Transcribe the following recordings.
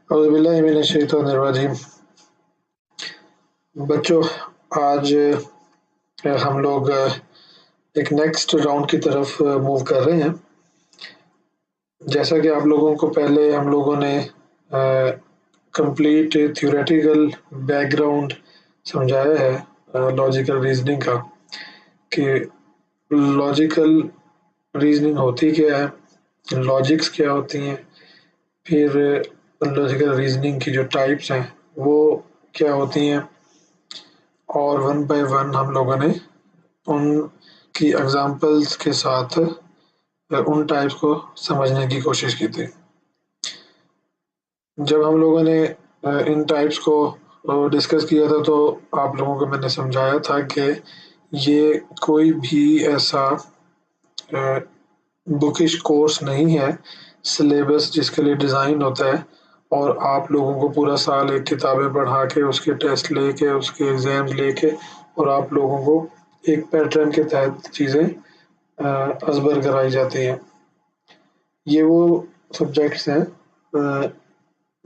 औज़ुबिल्लाहि बच्चों, आज हम लोग एक नेक्स्ट राउंड की तरफ मूव कर रहे हैं। जैसा कि आप लोगों को पहले हम लोगों ने कंप्लीट थ्योरेटिकल बैकग्राउंड समझाया है लॉजिकल रीजनिंग का, कि लॉजिकल रीजनिंग होती क्या है, लॉजिक्स क्या होती हैं, फिर लॉजिकल रीजनिंग की जो टाइप्स हैं वो क्या होती हैं, और वन बाय वन हम लोगों ने उनकी एग्जांपल्स के साथ उन टाइप्स को समझने की कोशिश की थी। जब हम लोगों ने इन टाइप्स को डिस्कस किया था तो आप लोगों को मैंने समझाया था कि ये कोई भी ऐसा बुकिश कोर्स नहीं है, सिलेबस जिसके लिए डिज़ाइन होता है और आप लोगों को पूरा साल एक किताबें पढ़ा के उसके टेस्ट लेके उसके एग्ज़ाम्स लेके और आप लोगों को एक पैटर्न के तहत चीज़ें अज़बर कराई जाती हैं। ये वो सब्जेक्ट्स हैं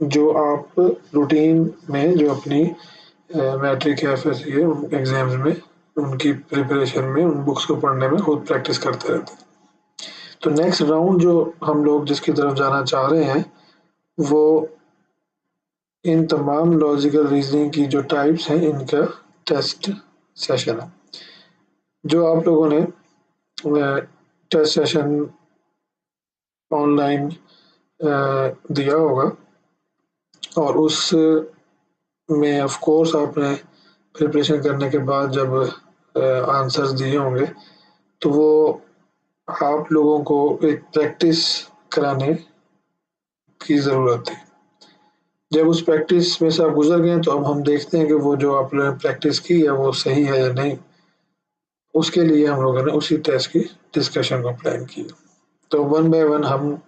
जो आप रूटीन में जो अपनी मैट्रिक या एफएससी एग्ज़ाम्स में उनकी प्रिपरेशन में उन बुक्स को पढ़ने में खुद प्रैक्टिस करते रहते हैं। तो नेक्स्ट राउंड जो हम लोग जिसकी तरफ जाना चाह रहे हैं वो इन तमाम लॉजिकल रीजनिंग की जो टाइप्स हैं इनका टेस्ट सेशन है। जो आप लोगों ने टेस्ट सेशन ऑनलाइन दिया होगा और उस में ऑफ कोर्स आपने प्रिपरेशन करने के बाद जब आंसर्स दिए होंगे तो वो आप लोगों को एक प्रैक्टिस कराने की ज़रूरत है। जब उस प्रैक्टिस में से आप गुजर गए तो अब हम देखते हैं कि वो जो आप लोगों ने प्रैक्टिस की है वो सही है या नहीं। उसके लिए हम लोगों ने उसी टेस्ट की डिस्कशन को प्लान किया। तो वन बाय वन हम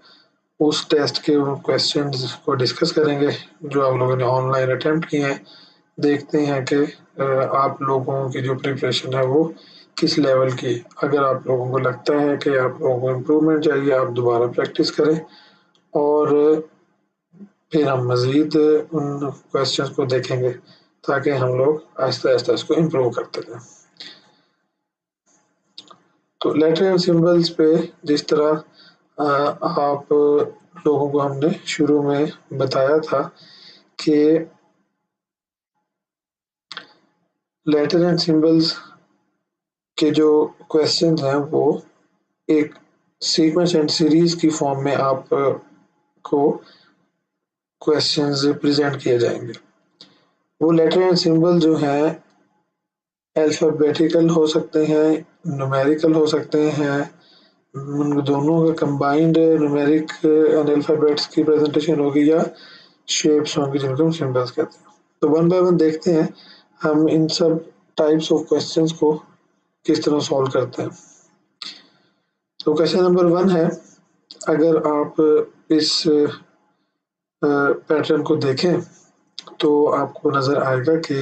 उस टेस्ट के क्वेश्चंस को डिस्कस करेंगे जो आप लोगों ने ऑनलाइन अटेम्प्ट किए हैं। देखते हैं कि आप लोगों की जो प्रिपरेशन है वो किस लेवल की। अगर आप लोगों को लगता है कि आप लोगों को इम्प्रूवमेंट चाहिए, आप दोबारा प्रैक्टिस करें और फिर हम मज़ीद उन क्वेश्चंस को देखेंगे ताकि हम लोग आहिस्ता-आहिस्ता इसको इम्प्रूव करते रहें। तो लेटर एंड सिंबल्स पे जिस तरह आप लोगों को हमने शुरू में बताया था कि लेटर एंड सिंबल्स के जो क्वेश्चंस हैं वो एक सीक्वेंस एंड सीरीज की फॉर्म में आप को क्वेश्चंस प्रेजेंट किए जाएंगे। वो लेटर एंड सिंबल जो हैं अल्फ़ाबेटिकल हो सकते हैं, न्यूमेरिकल हो सकते हैं, उन दोनों का कंबाइंड न्यूमेरिक एंड अल्फ़ाबेट्स की प्रेजेंटेशन होगी या शेप्स होंगी जिनको हम सिंबल्स कहते हैं। तो वन बाय वन देखते हैं हम इन सब टाइप्स ऑफ क्वेश्चंस को किस तरह सॉल्व करते हैं। तो क्वेश्चन नंबर 1 है, अगर आप इस पैटर्न को देखें तो आपको नज़र आएगा कि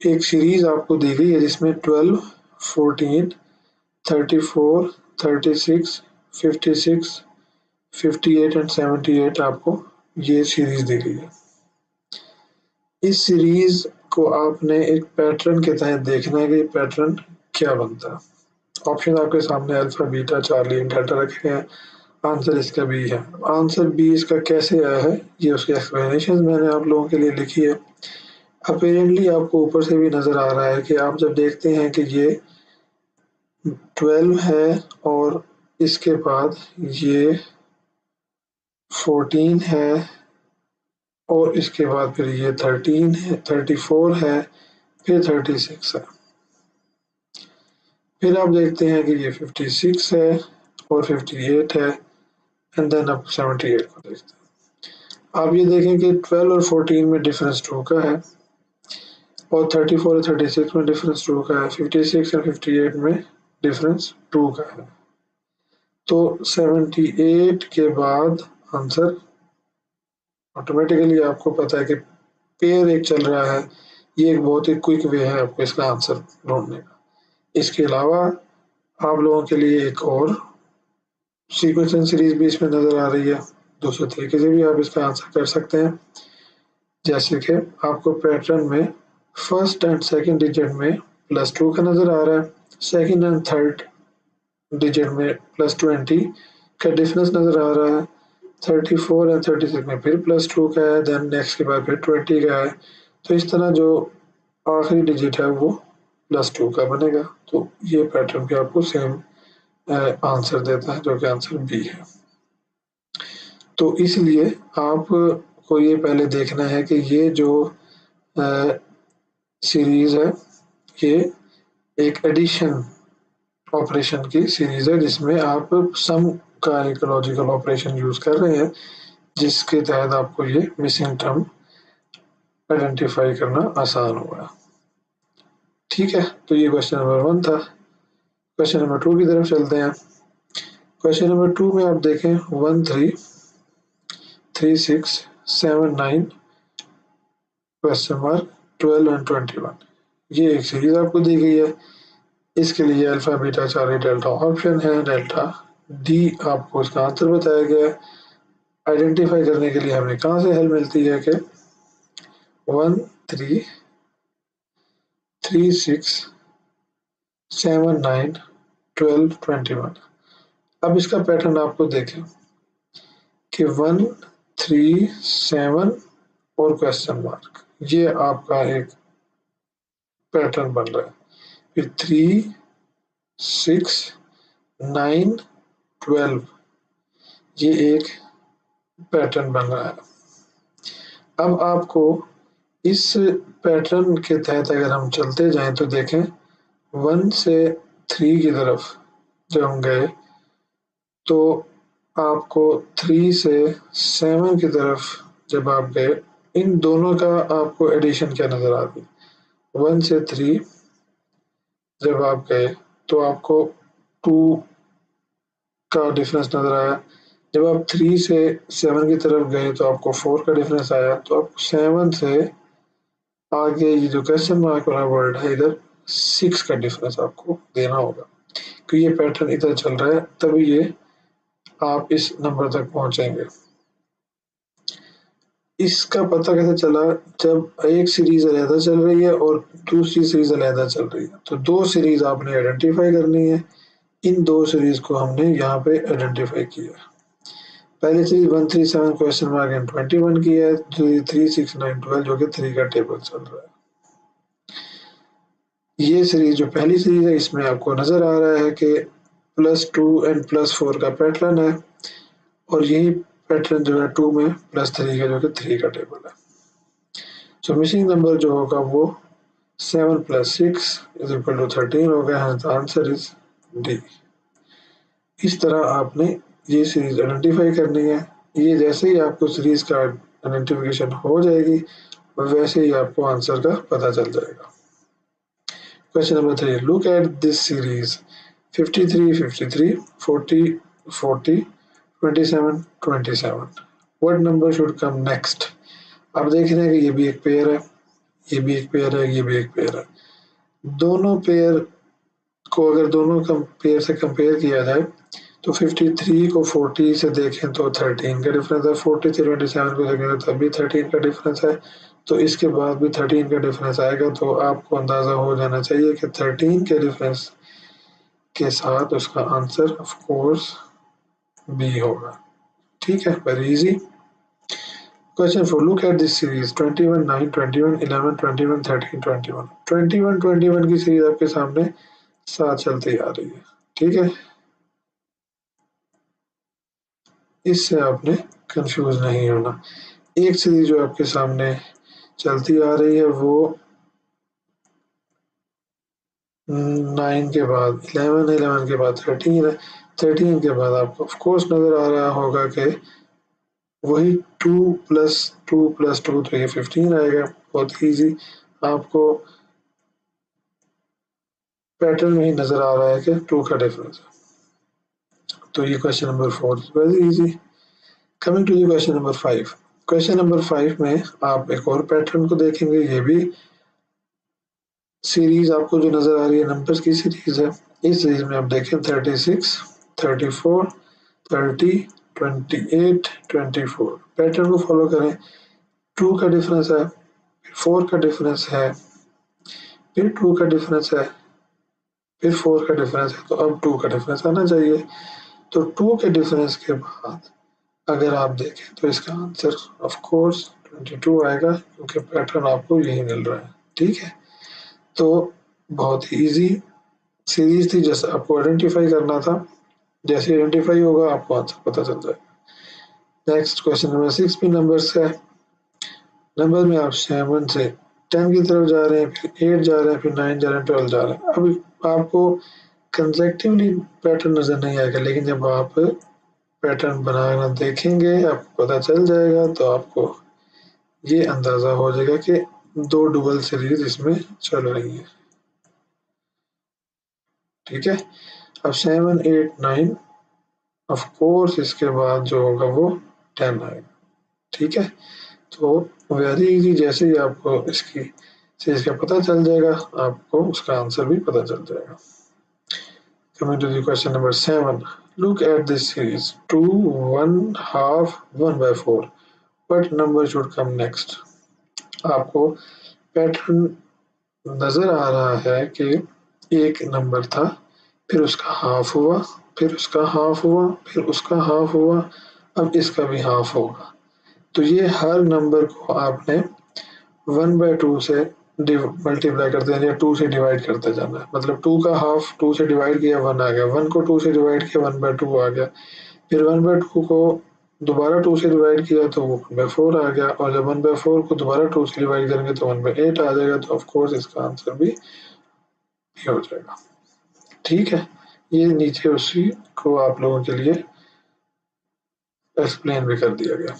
एक सीरीज आपको दी गई है जिसमें 12, 14, 34, 36, 56, 58 एंड 78 आपको ये सीरीज दी गई है। इस सीरीज को आपने एक पैटर्न के तहत देखना है कि पैटर्न क्या बनता है। ऑप्शन आपके सामने alpha, beta, Charlie and delta रखे हैं। आंसर इसका बी है। आंसर बी इसका कैसे आया है ये उसकी एक्सप्लेनेशन मैंने आप लोगों के लिए लिखी है। अपेरेंटली आपको ऊपर से भी नज़र आ रहा है कि आप जब देखते हैं कि ये 12 है और इसके बाद ये 14 है और इसके बाद फिर ये 13 है, 34 है, फिर 36 है। फिर आप देखते हैं कि ये 56 है और 58 है एंड देन आप 78 को देखते हैं। आप ये देखें कि 12 और 14 में डिफरेंस 2 का है और 34 और 36 में डिफरेंस 2 का है, 56 और 58 में डिफरेंस 2 का है। तो 78 के बाद आंसर ऑटोमेटिकली आपको पता है कि पेयर एक चल रहा है। ये एक बहुत ही क्विक वे है आपको इसका आंसर ढूंढने का। इसके अलावा आप लोगों के लिए एक और सीक्वेंस सीरीज भी इसमें नजर आ रही है। दूसरे तरीके से भी आप इसका आंसर कर सकते हैं, जैसे कि आपको पैटर्न में फर्स्ट एंड सेकंड डिजिट में +2 का नजर आ रहा है, सेकंड एंड थर्ड डिजिट में +20 का डिफरेंस नजर आ रहा है, 34 एंड 36 में फिर +2 का है, देन नेक्स्ट के बाद फिर 20 का है। तो इस तरह जो आखिरी डिजिट है वो +2 का बनेगा। तो ये पैटर्न भी आपको सेम आंसर देता है, जो कि आंसर बी है। तो इसलिए आपको ये पहले देखना है कि ये जो सीरीज है ये एक एडिशन ऑपरेशन की सीरीज है, जिसमें आप सम का एक लॉजिकल ऑपरेशन यूज कर रहे हैं, जिसके तहत आपको ये मिसिंग टर्म आइडेंटिफाई करना आसान होगा। ठीक है, तो ये क्वेश्चन नंबर 1 था। क्वेश्चन नंबर 2 की तरफ चलते हैं। क्वेश्चन नंबर 2 में आप देखें 1 3 3 6 7 9 क्वेश्चन मार्क 12 एंड 21, ये एक सीरीज आपको दी गई है। इसके लिए alpha beta Charlie delta option है, डेल्टा डी आपको इसका आंसर बताया गया है। आइडेंटिफाई करने के लिए हमें कहाँ से हेल्प मिलती है कि 1 3 3 6 7 9 12 21। अब इसका पैटर्न आपको देखें कि 1 3 7 और क्वेश्चन मार्क, ये आपका एक पैटर्न बन रहा है। फिर 3 6 9 12, ये एक पैटर्न बन रहा है। अब आपको इस पैटर्न के तहत अगर हम चलते जाएं तो देखें 1 से 3 की तरफ जब हम गए तो आपको 3 से 7 की तरफ जब आप गए, इन दोनों का आपको एडिशन क्या नजर आती है। 1 से 3 जब आप गए तो आपको 2 का डिफरेंस नजर आया। जब आप 3 से 7 की तरफ गए तो आपको 4 का डिफरेंस आया। तो आपको 7 से आगे ये जो क्वेश्चन मार्क वाला वर्ड है, इधर 6 का डिफरेंस आपको देना होगा, क्योंकि ये पैटर्न इधर चल रहा है, तभी ये आप इस नंबर तक पहुंचेंगे। इसका पता कैसे चला, जब एक सीरीज अलहदा चल रही है और दूसरी सीरीज अलहदा चल रही है, तो दो सीरीज आपने आइडेंटिफाई करनी है। इन दो सीरीज को हमने यहाँ पे आइडेंटिफाई किया। पहली सीरीज 1 3 7 क्वेश्चन मार्क एंड 21 की है, दूसरी 3 6 9 12 जो कि 3 का टेबल चल रहा है। ये सीरीज जो पहली सीरीज है, इसमें आपको नजर आ रहा है कि +2 एंड +4 का पैटर्न है, और यही पैटर्न जो है 2 में +3 का, जो कि 3 का टेबल है। सो मिसिंग नंबर जो होगा वो 7 + 6 = 13 हो गया। The answer is D. इस तरह आपने ये सीरीज आइडेंटिफाई करनी है। ये जैसे ही आपको सीरीज का आइडेंटिफिकेशन हो जाएगी, वैसे ही आपको आंसर का पता चल जाएगा। Question number 3, look at this series 53 53 40 40 27 27, what number should come next. आप देख रहे हैं कि ये भी एक पेयर है, ये भी एक पेयर है, ये भी एक पेयर है। दोनों पेयर को अगर दोनों पेयर से कंपेयर किया जाए तो 53 को 40 से देखें तो 13 का डिफरेंस है, 40 से 27 को देखें तो तब भी 13 का डिफरेंस है, तो इसके बाद भी 13 का डिफरेंस आएगा। तो आपको अंदाजा हो जाना चाहिए कि 13 के डिफरेंस के साथ उसका आंसर ऑफ कोर्स बी होगा। ठीक है, very easy. Question 4, look at this series 21 9 21 11 21 13 21। 21 21 की सीरीज आपके सामने साथ चलती आ रही है। ठीक है, इससे आपने कंफ्यूज नहीं होना। एक सीरीज जो आपके सामने चलती आ रही है वो 9 के बाद 11, 11 के बाद 13 है, 13 के बाद आपको ऑफ कोर्स नजर आ रहा होगा कि वही 2 + 2 + 2, तो ये 15 आएगा। बहुत इजी, आपको पैटर्न में ही नजर आ रहा है कि 2 का डिफरेंस है। तो ये question number 4 very easy. Coming to the question number 5। Question number 5 में आप एक और पैटर्न को देखेंगे। ये भी सीरीज आपको जो नजर आ रही है नंबर्स की सीरीज है। इस सीरीज में आप देखें 36 34 30, 28, 24। पैटर्न को फॉलो करें। 2 का डिफरेंस है, 4 का डिफरेंस है, फिर 2 का डिफरेंस है, फिर 4 का डिफरेंस है, तो अब 2 का डिफरेंस आना चाहिए। तो 2 के डिफरेंस के बाद अगर आप देखें तो इसका आंसर ऑफ कोर्स 22 आएगा, क्योंकि पैटर्न आपको यही मिल रहा है। ठीक है, तो बहुत ही इजी सीरीज थी, जैसे आपको आइडेंटिफाई करना था। जैसे आइडेंटिफाई होगा आपको आंसर पता चल जाएगा। नेक्स्ट क्वेश्चन नंबर 6 भी नंबर्स है। नंबर में आप 7 से 10 की तरफ जा रहे हैं, फिर 8 जा रहे हैं, फिर 9 जा रहे हैं, 12 जा रहे हैं। अभी आपको कंसेक्टिवली पैटर्न नजर नहीं आएगा, लेकिन जब आप पैटर्न बनाना देखेंगे आपको पता चल जाएगा, तो आपको ये अंदाजा हो जाएगा कि 2 डुअल सीरीज इसमें चल रही है। ठीक है, अब 7, 8, 9 ऑफ कोर्स इसके बाद जो होगा वो 10 आएगा। ठीक है, तो वेरी इजी, जैसे ही आपको इसकी चीज का पता चल जाएगा आपको उसका आंसर भी पता चल जाएगा। Coming to the question number 7, look at this series 2, 1, half, 1/4. What number should come next? आपको पैटर्न नजर आ रहा है कि एक नंबर था, फिर उसका हाफ हुआ, फिर उसका हाफ हुआ, फिर उसका हाफ हुआ, अब इसका भी हाफ होगा। तो ये हर नंबर को आपने 1/2 से मल्टीप्लाई करते हैं या 2 से डिवाइड करते जाना है। मतलब 2 का हाफ 2 से डिवाइड किया 1 आ गया, 1 को 2 से डिवाइड किया 1/2 आ गया, फिर 1/2 को दोबारा 2 से डिवाइड किया तो वो 1/4 आ गया, और जब 1/4 को दोबारा 2 से डिवाइड करेंगे तो 1/8 आ जाएगा। तो ऑफ कोर्स इसका आंसर भी ये हो जाएगा। ठीक है, ये नीचे उसी को आप लोगों के लिए एक्सप्लेन भी कर दिया गया।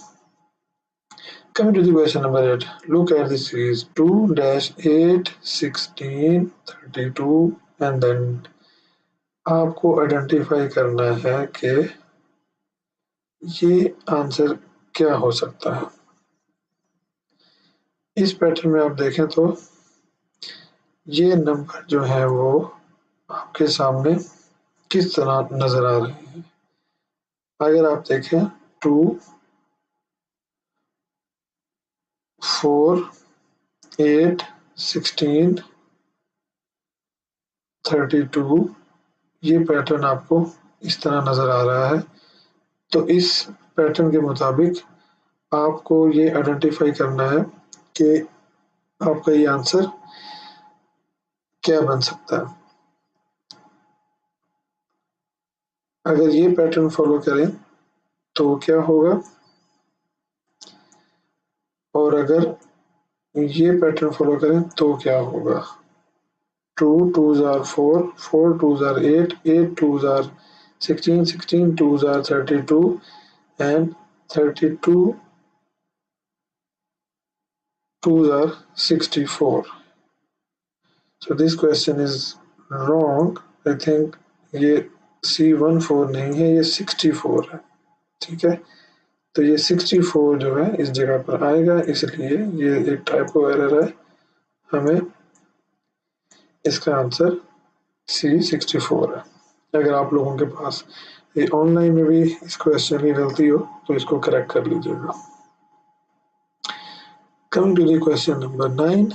Coming to the question number 8, look at the series 2-8, 16, 32 and then आपको आइडेंटिफाई करना है कि ये आंसर क्या हो सकता है। इस पैटर्न में आप देखें तो ये नंबर जो है वो आपके सामने किस तरह नजर आ रहे हैं। अगर आप देखें 2, 4, 8, 16, 32, ये पैटर्न आपको इस तरह नजर आ रहा है। तो इस पैटर्न के मुताबिक आपको ये आइडेंटिफाई करना है कि आपका ये आंसर क्या बन सकता है। अगर ये पैटर्न फॉलो करें तो क्या होगा, और अगर ये पैटर्न फॉलो करें तो क्या होगा। 2 2s are 4, 4 2s are 8, 8 2s are 16, 16 2s are 32 and 32 2s are 64. So this question is wrong. I think ये C14 नहीं है, ये 64 है। ठीक है, तो ये 64 जो है इस जगह पर आएगा, इसलिए ये एक टाइपो एरर है। हमें इसका आंसर C64 है। अगर आप लोगों के पास ये ऑनलाइन में भी इस क्वेश्चन की गलती हो तो इसको करेक्ट कर लीजिएगा। Coming to the question number 9,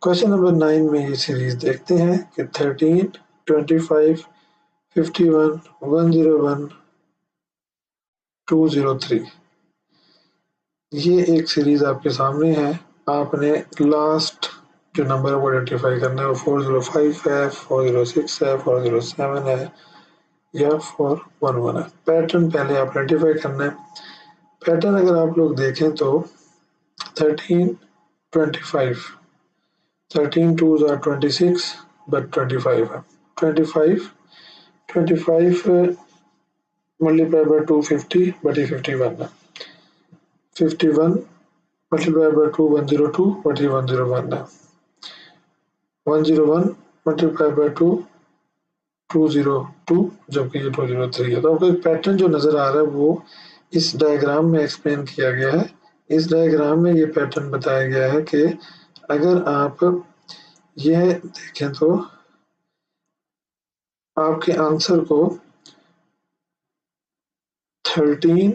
question number 9 में ये सीरीज देखते हैं कि 13, 25, 51, 101, 203, ये एक सीरीज आपके सामने है। आपने लास्ट जो नंबर को आइडेंटिफाई करना है वो 405 है, 406 है, 407 है या 411 है। पैटर्न पहले आप आइडेंटिफाई करना है। पैटर्न अगर आप लोग देखें तो 13, 25, 13 2s are 26 but 25 है। 25 multiplied by 2 50 but ये 51 है। 51 multiplied by 2 102 but ये 101 है। 101 multiplied by 2 202 जबकि ये 203 है। तो आपको एक पैटर्न जो नजर आ रहा है वो इस डायग्राम में एक्सप्लेन किया गया है। इस डायग्राम में ये पैटर्न बताया गया है कि अगर आप यह देखें तो आपके आंसर को 13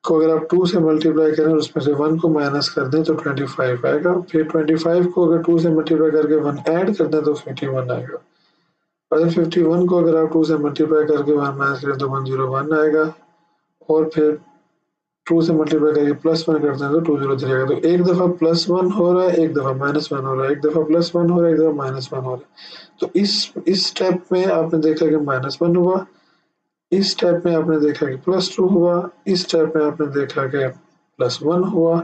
को अगर आप 2 से मल्टीप्लाई करें उसमें से 1 को माइनस कर दें तो 25 आएगा। फिर 25 को अगर 2 से मल्टीप्लाई करके 1 ऐड कर दें तो 51 आएगा। और 51 को अगर आप 2 से मल्टीप्लाई करके 1 माइनस करें तो 101 आएगा। और फिर 2 से मल्टीप्लाई करके +1 करते हैं तो 203 आएगा। तो एक दफ़ा +1 हो रहा है, एक दफ़ा -1 हो रहा है, एक दफ़ा +1 हो रहा है, एक दफ़ा -1 हो रहा है। तो इस स्टेप में आपने देखा कि -1 हुआ, इस स्टेप में आपने देखा कि +2 हुआ, इस स्टेप में आपने देखा कि +1 हुआ।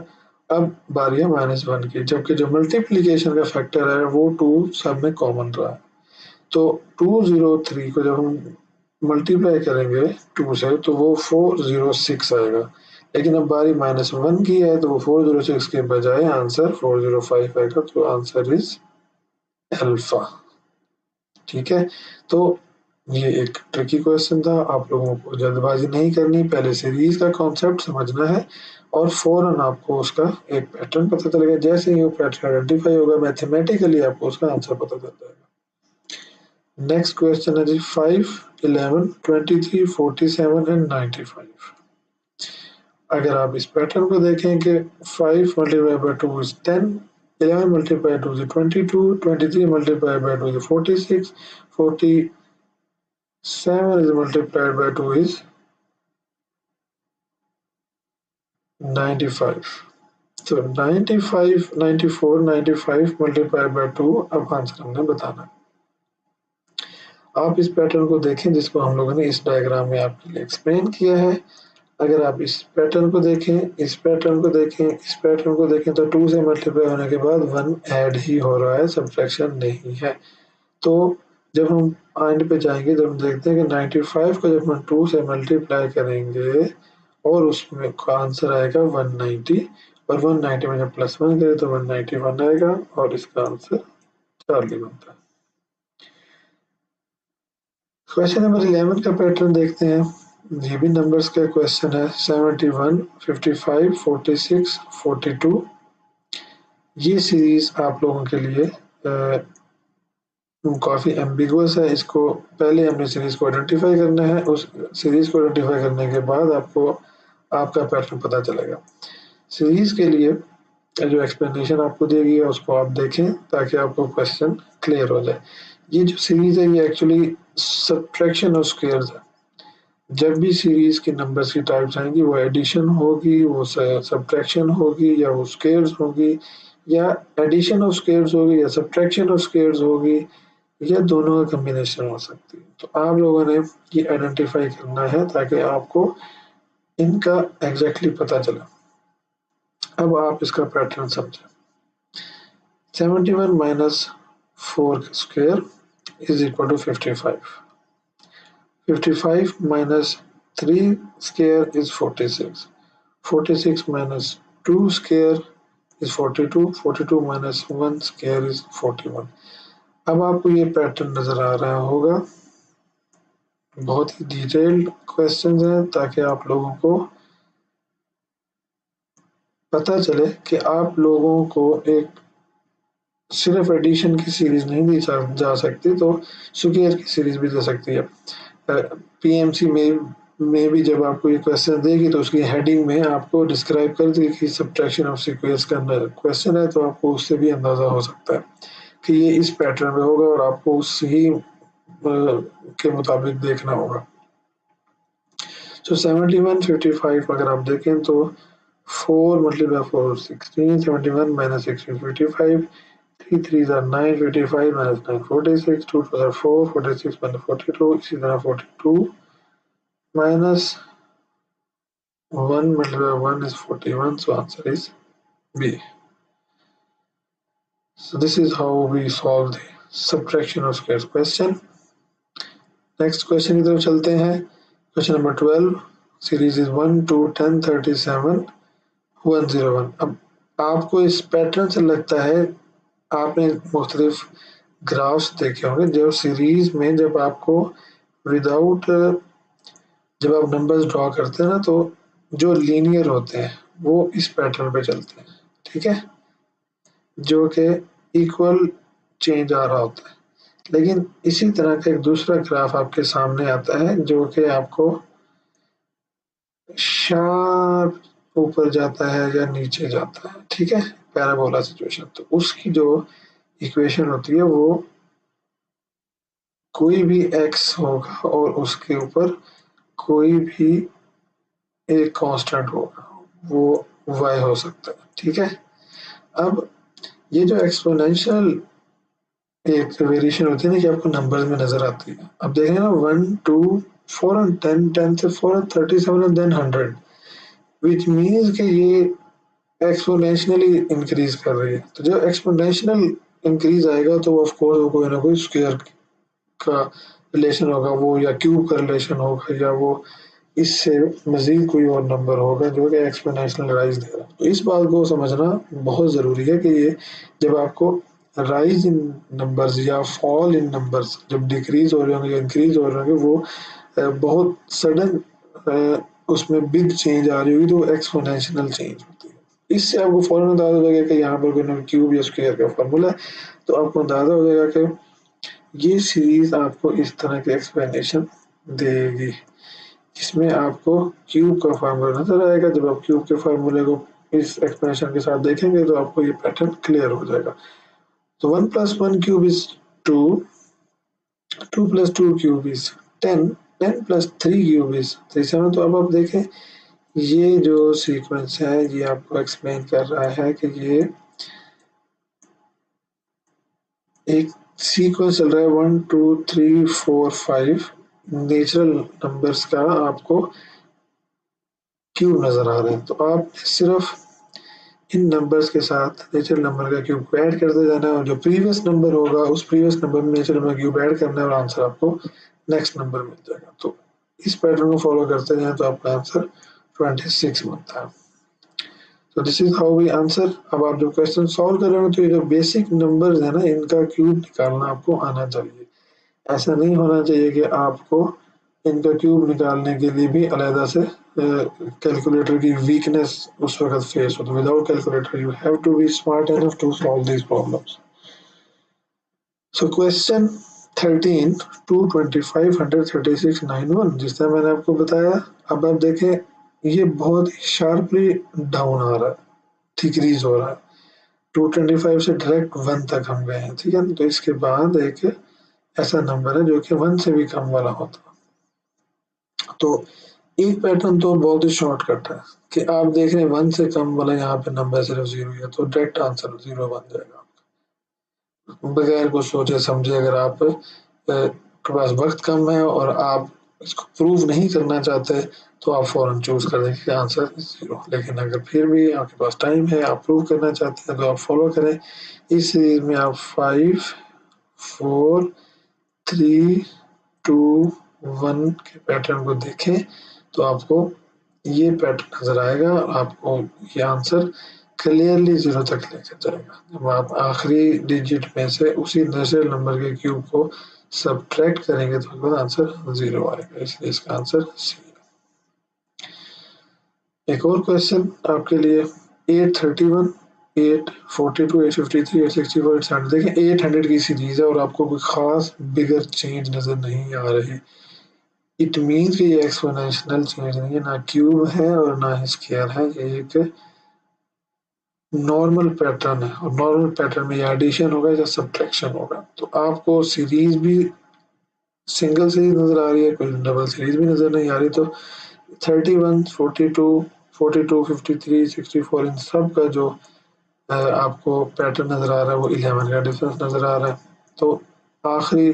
अब बारी है -1 की, जबकि जो मल्टीप्लिकेशन का फैक्टर है वो 2 सब में कॉमन रहा है। तो 203 को जब हम मल्टीप्लाई करेंगे 2 से तो वो 406 आएगा। लेकिन अब बारी -1 की है तो वो 406 के बजाय आंसर 405 आएगा। तो आंसर इज अल्फा। ठीक है, तो ये एक ट्रिकी क्वेश्चन था। आप लोगों को जल्दबाजी नहीं करनी, पहले सीरीज का कॉन्सेप्ट समझना है और फौरन आपको उसका एक पैटर्न पता चलेगा। जैसे ही वो पैटर्न आइडेंटिफाई होगा मैथमेटिकली आपको उसका आंसर पता चल जाएगा। नेक्स्ट क्वेश्चन है जी 5, 11, 23, 47 एंड 95। अगर आप इस पैटर्न को देखें कि 5 multiply by 2 is 10, 11 multiply 2 is 22, 23 multiply by 2 is 46, 47 is multiplied by 2 is 95. So 95, 94, 95 multiplied by 2 अब आंसर हमने बताना है। आप इस पैटर्न को देखें जिसको हम लोगों ने इस डायग्राम में आपके लिए एक्सप्लेन किया है। अगर आप इस पैटर्न को देखें, इस पैटर्न को देखें, इस पैटर्न को देखें तो 2 से मल्टीप्लाई होने के बाद 1 ऐड ही हो रहा है, सब्ट्रैक्शन नहीं है। तो जब हम एंड पे जाएंगे, जब हम देखते हैं कि 95 को जब हम 2 से मल्टीप्लाई करेंगे और उसमें का आंसर आएगा 190 और 190 में जब +1 करें तो 191 आएगा और इसका आंसर चार्ली बनता है। क्वेश्चन नंबर 11 का पैटर्न देखते हैं। ये भी नंबर्स का क्वेश्चन है। 71, 55, 46, 42। ये सीरीज आप लोगों के लिए काफ़ी एम्बिगुअस है। इसको पहले हमने सीरीज को आइडेंटिफाई करना है, उस सीरीज को आइडेंटिफाई करने के बाद आपको आपका पैटर्न पता चलेगा। सीरीज के लिए जो एक्सप्लेनेशन आपको दी गई है उसको आप देखें ताकि आपको क्वेश्चन क्लियर हो जाए। ये जो सीरीज है ये एक्चुअली सब्ट्रैक्शन और स्क्वायर्स है। जब भी सीरीज के नंबर्स की टाइप्स आएंगी वो एडिशन होगी, वो सब्ट्रैक्शन होगी या वो स्क्वायर्स होगी, या एडिशन ऑफ स्क्वायर्स होगी या सब्ट्रैक्शन ऑफ स्क्वायर्स होगी, या दोनों का कॉम्बिनेशन हो सकती है। तो आप लोगों ने ये आइडेंटिफाई करना है ताकि आपको इनका एग्जैक्टली पता चले। अब आप इसका पैटर्न समझें। 71 minus 4 square is equal to 55। 55 minus 3 square is 46. 46 minus 2 square is 42. 42 minus 1 square is 41. अब आपको ये पैटर्न नजर आ रहा होगा। बहुत ही डिटेल्ड क्वेश्चंस हैं ताकि आप लोगों को पता चले कि आप लोगों को एक सिर्फ एडिशन की सीरीज नहीं दी जा सकती, तो स्क्वायर की सीरीज भी दे सकती है। पीएमसी में भी जब आपको ये क्वेश्चन देगी तो उसकी हेडिंग में आपको डिस्क्राइब कर देगी कि सब्ट्रैक्शन ऑफ सीक्वेंस का क्वेश्चन है, तो आपको उससे भी अंदाजा हो सकता है कि ये इस पैटर्न में होगा और आपको उसी के मुताबिक देखना होगा। तो 71, 55 अगर आप देखें तो 4 multiply 4 16, 71 minus 16 55, 3 3 are 9, 55 minus 9 46, 2 2 are 4, 46 minus 42, इसी तरह 42 minus 1 multiplied by 1 is 41, so answer is B. So this is how we solve the subtraction of squares question. Next question की तरफ चलते हैं। Question number 12, series is 1 2 10 37 101। अब आपको इस pattern से लगता है आपने मुख्तलिफ ग्राफ्स देखे होंगे जो सीरीज में जब आपको विदाउट जब आप नंबर्स ड्रॉ करते हैं ना तो जो लीनियर होते हैं वो इस पैटर्न पे चलते हैं। ठीक है, जो कि इक्वल चेंज आ रहा होता है। लेकिन इसी तरह का एक दूसरा ग्राफ आपके सामने आता है जो कि आपको शार्प ऊपर जाता है या नीचे जाता है, ठीक है, पैराबोला सिचुएशन। तो उसकी जो इक्वेशन होती है वो कोई भी एक्स होगा और उसके ऊपर कोई भी एक कांस्टेंट होगा, वो वाई हो सकता है, ठीक है। अब ये जो एक्सपोनेंशियल एक वेरिएशन होती है ना कि आपको नंबर्स में नजर आती है। अब देखें ना 1 2 4 एंड 10, 10 से 4 37 एंड देन 100, विच मीन्स कि ये एक्सपोनेंशियली इंक्रीज कर रही है। तो जब एक्सपोनेंशियल इंक्रीज आएगा तो ऑफ कोर्स वो कोई ना कोई स्क्वायर का रिलेशन होगा, वो या क्यूब का रिलेशन होगा, या वो इससे मजीद कोई और नंबर होगा जो कि एक्सपोनेंशियल राइज दे रहा है। तो इस बात को समझना बहुत ज़रूरी है कि ये जब आपको राइज इन नंबर्स या फॉल इन नंबर्स जब डिक्रीज हो रहे होंगे या इंक्रीज हो रहे होंगे, वो बहुत सडन उसमें बिग चेंज आ रही होगी, तो एक्सपोनेंशियल चेंज होती है। इससे आपको फौरन अंदाजा हो जाएगा कि यहाँ पर कोई क्यूब या स्क्वायर का फॉर्मूला है। तो आपको अंदाजा हो जाएगा कि ये सीरीज आपको इस तरह के एक्सप्लेनेशन देगी, जिसमें आपको क्यूब का फार्मूला नजर आएगा। जब आप क्यूब के फार्मूले को इस एक्सप्लेनेशन के साथ देखेंगे तो आपको ये पैटर्न क्लियर हो जाएगा। तो 1 + 1 cube is 2, 2 + 2 cube is 10, 10 + 3 cube is 37। तो अब आप देखें ये जो सीक्वेंस है ये आपको एक्सप्लेन कर रहा है कि ये एक सीक्वेंस चल रहा है 1 2 3 4 5 नेचुरल नंबर्स का आपको क्यूब नजर आ रहे हैं। तो आप सिर्फ इन नंबर्स के साथ नेचुरल नंबर का क्यूब को ऐड करते जाना है और जो प्रीवियस नंबर होगा उस प्रीवियस नंबर में नेचुरल नंबर क्यूब ऐड करना है और आंसर आपको नेक्स्ट नंबर मिल जाएगा। तो इस पैटर्न को फॉलो करते जाएं तो आपका आंसर 26 बनता है। तो this is how we answer. अब आप जो क्वेश्चन सॉल्व कर रहे हो तो ये जो बेसिक नंबर्स है ना इनका क्यूब निकालना आपको आना चाहिए। ऐसा नहीं होना चाहिए कि आपको इनका क्यूब निकालने के लिए भी अलहदा से कैलकुलेटर की वीकनेस उस वक्त फेस हो। तो without calculator you have to be smart enough to solve these problems. So question 13 225 136 91 जिस तरह मैंने आपको बताया। अब आप देखें ये बहुत शार्पली डाउन आ रहा है, डिक्रीज हो रहा है। 225 से डायरेक्ट 1 तक हम गए हैं, ठीक है। तो इसके बाद एक ऐसा नंबर है जो कि 1 से भी कम वाला होता है। तो एक पैटर्न तो बहुत ही शॉर्टकट है कि आप देख रहे हैं 1 से कम वाला यहाँ पे नंबर सिर्फ 0 है, तो डायरेक्ट आंसर 0 बन जाएगा बगैर कुछ सोचे समझे। अगर आप के पास वक्त कम है और आप इसको प्रूव नहीं करना चाहते तो आप फौरन चूज कर देंगे आंसर 0। लेकिन अगर फिर भी आपके पास टाइम है, आप प्रूव करना चाहते हैं, तो आप फॉलो करें। इस सीरीज में आप 5 4 3 2 1 के पैटर्न को देखें तो आपको ये पैटर्न नजर आएगा और आपको ये आंसर क्लियरली 0 तक लेकर जाएगा। जब आप आखिरी डिजिट में से उसी नेचुरल नंबर के क्यूब को सब्ट्रैक्ट करेंगे तो आपका आंसर 0 आएगा, इसलिए इसका आंसर सी है। एक और क्वेश्चन आपके लिए 831 842 853 864 800। देखें 800 की सीरीज है और आपको कोई खास बिगर चेंज नजर नहीं आ रही। इट मीन्स कि ये एक्सपोनेंशियल चेंज नहीं है, ना क्यूब है और ना ही स्क्वायर है, ये एक नॉर्मल पैटर्न है। और नॉर्मल पैटर्न में या एडिशन होगा या सब्ट्रैक्शन होगा। तो आपको सीरीज भी सिंगल सीरीज नजर आ रही है, कोई डबल सीरीज भी नजर नहीं आ रही। तो 31 42 42 53 64 इन सब का जो आपको पैटर्न नजर आ रहा है वो 11 का डिफरेंस नजर आ रहा है। तो आखिरी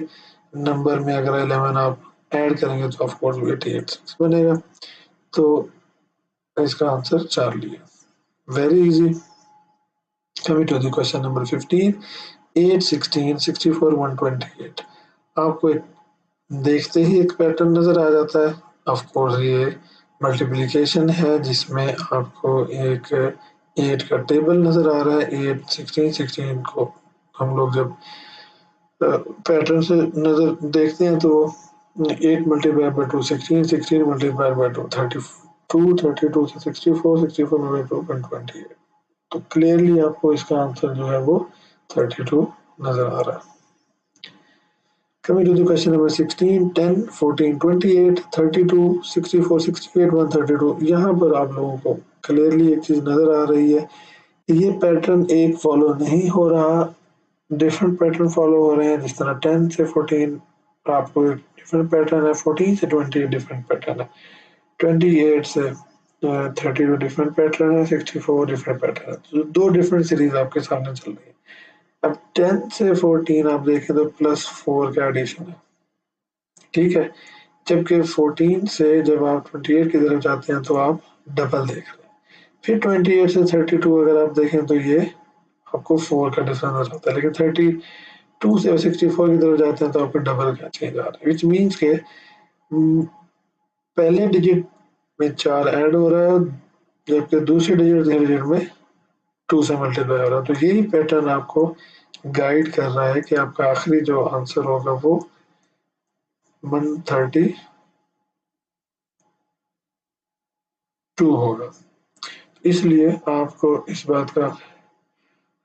नंबर में अगर 11 आप ऐड करेंगे तो ऑफ कोर्स 88 बनेगा। तो इसका आंसर चार्ली है। Very easy. Coming to the question number 15, 8 16 64 128। आपको देखते ही एक पैटर्न नजर आ जाता है। ऑफ कोर्स ये मल्टीप्लिकेशन है जिसमें आपको एक 8 का टेबल नजर आ रहा है। 8 16 16 को हम लोग जब पैटर्न से नजर देखते हैं तो 8 मल्टीप्लाई बाय 2 16 16 मल्टीप्लाई बाय 2 32 32 से 64 64 बाय 2 128। तो क्लियरली आपको इसका आंसर जो है वो 32 नजर आ रहा है। Coming to the question number 16, 10, 14, 28, 32, 64, 68, 132। यहाँ पर आप लोगों को क्लियरली एक चीज नजर आ रही है, ये पैटर्न एक फॉलो नहीं हो रहा, डिफरेंट पैटर्न फॉलो हो रहे हैं। जिस तरह 10 से 14 आपको एक डिफरेंट पैटर्न है, 14 से 20 डिफरेंट पैटर्न है, 28 से 32 डिफरेंट पैटर्न है, 64 डिफरेंट पैटर्न है। तो दो डिफरेंट सीरीज आपके सामने चल रही है। अब 10 से 14 आप देखें तो +4 का एडिशन है, ठीक है, जबकि 14 से जब आप 28 की तरफ जाते हैं तो आप डबल देख रहे हैं। फिर 28 से 32 अगर आप देखें तो ये आपको 4 का डिफरेंस नजर आता है, लेकिन 32 से 64 की तरफ जाते हैं तो आपको डबल का चेंज आ रहा है, विच मीन्स के पहले डिजिट में 4 ऐड हो रहा है, जबकि दूसरे डिजिट में 2 से मल्टीप्लाई हो रहा है। तो यही पैटर्न आपको गाइड कर रहा है कि आपका आखिरी जो आंसर होगा वो 132 होगा। इसलिए आपको इस बात का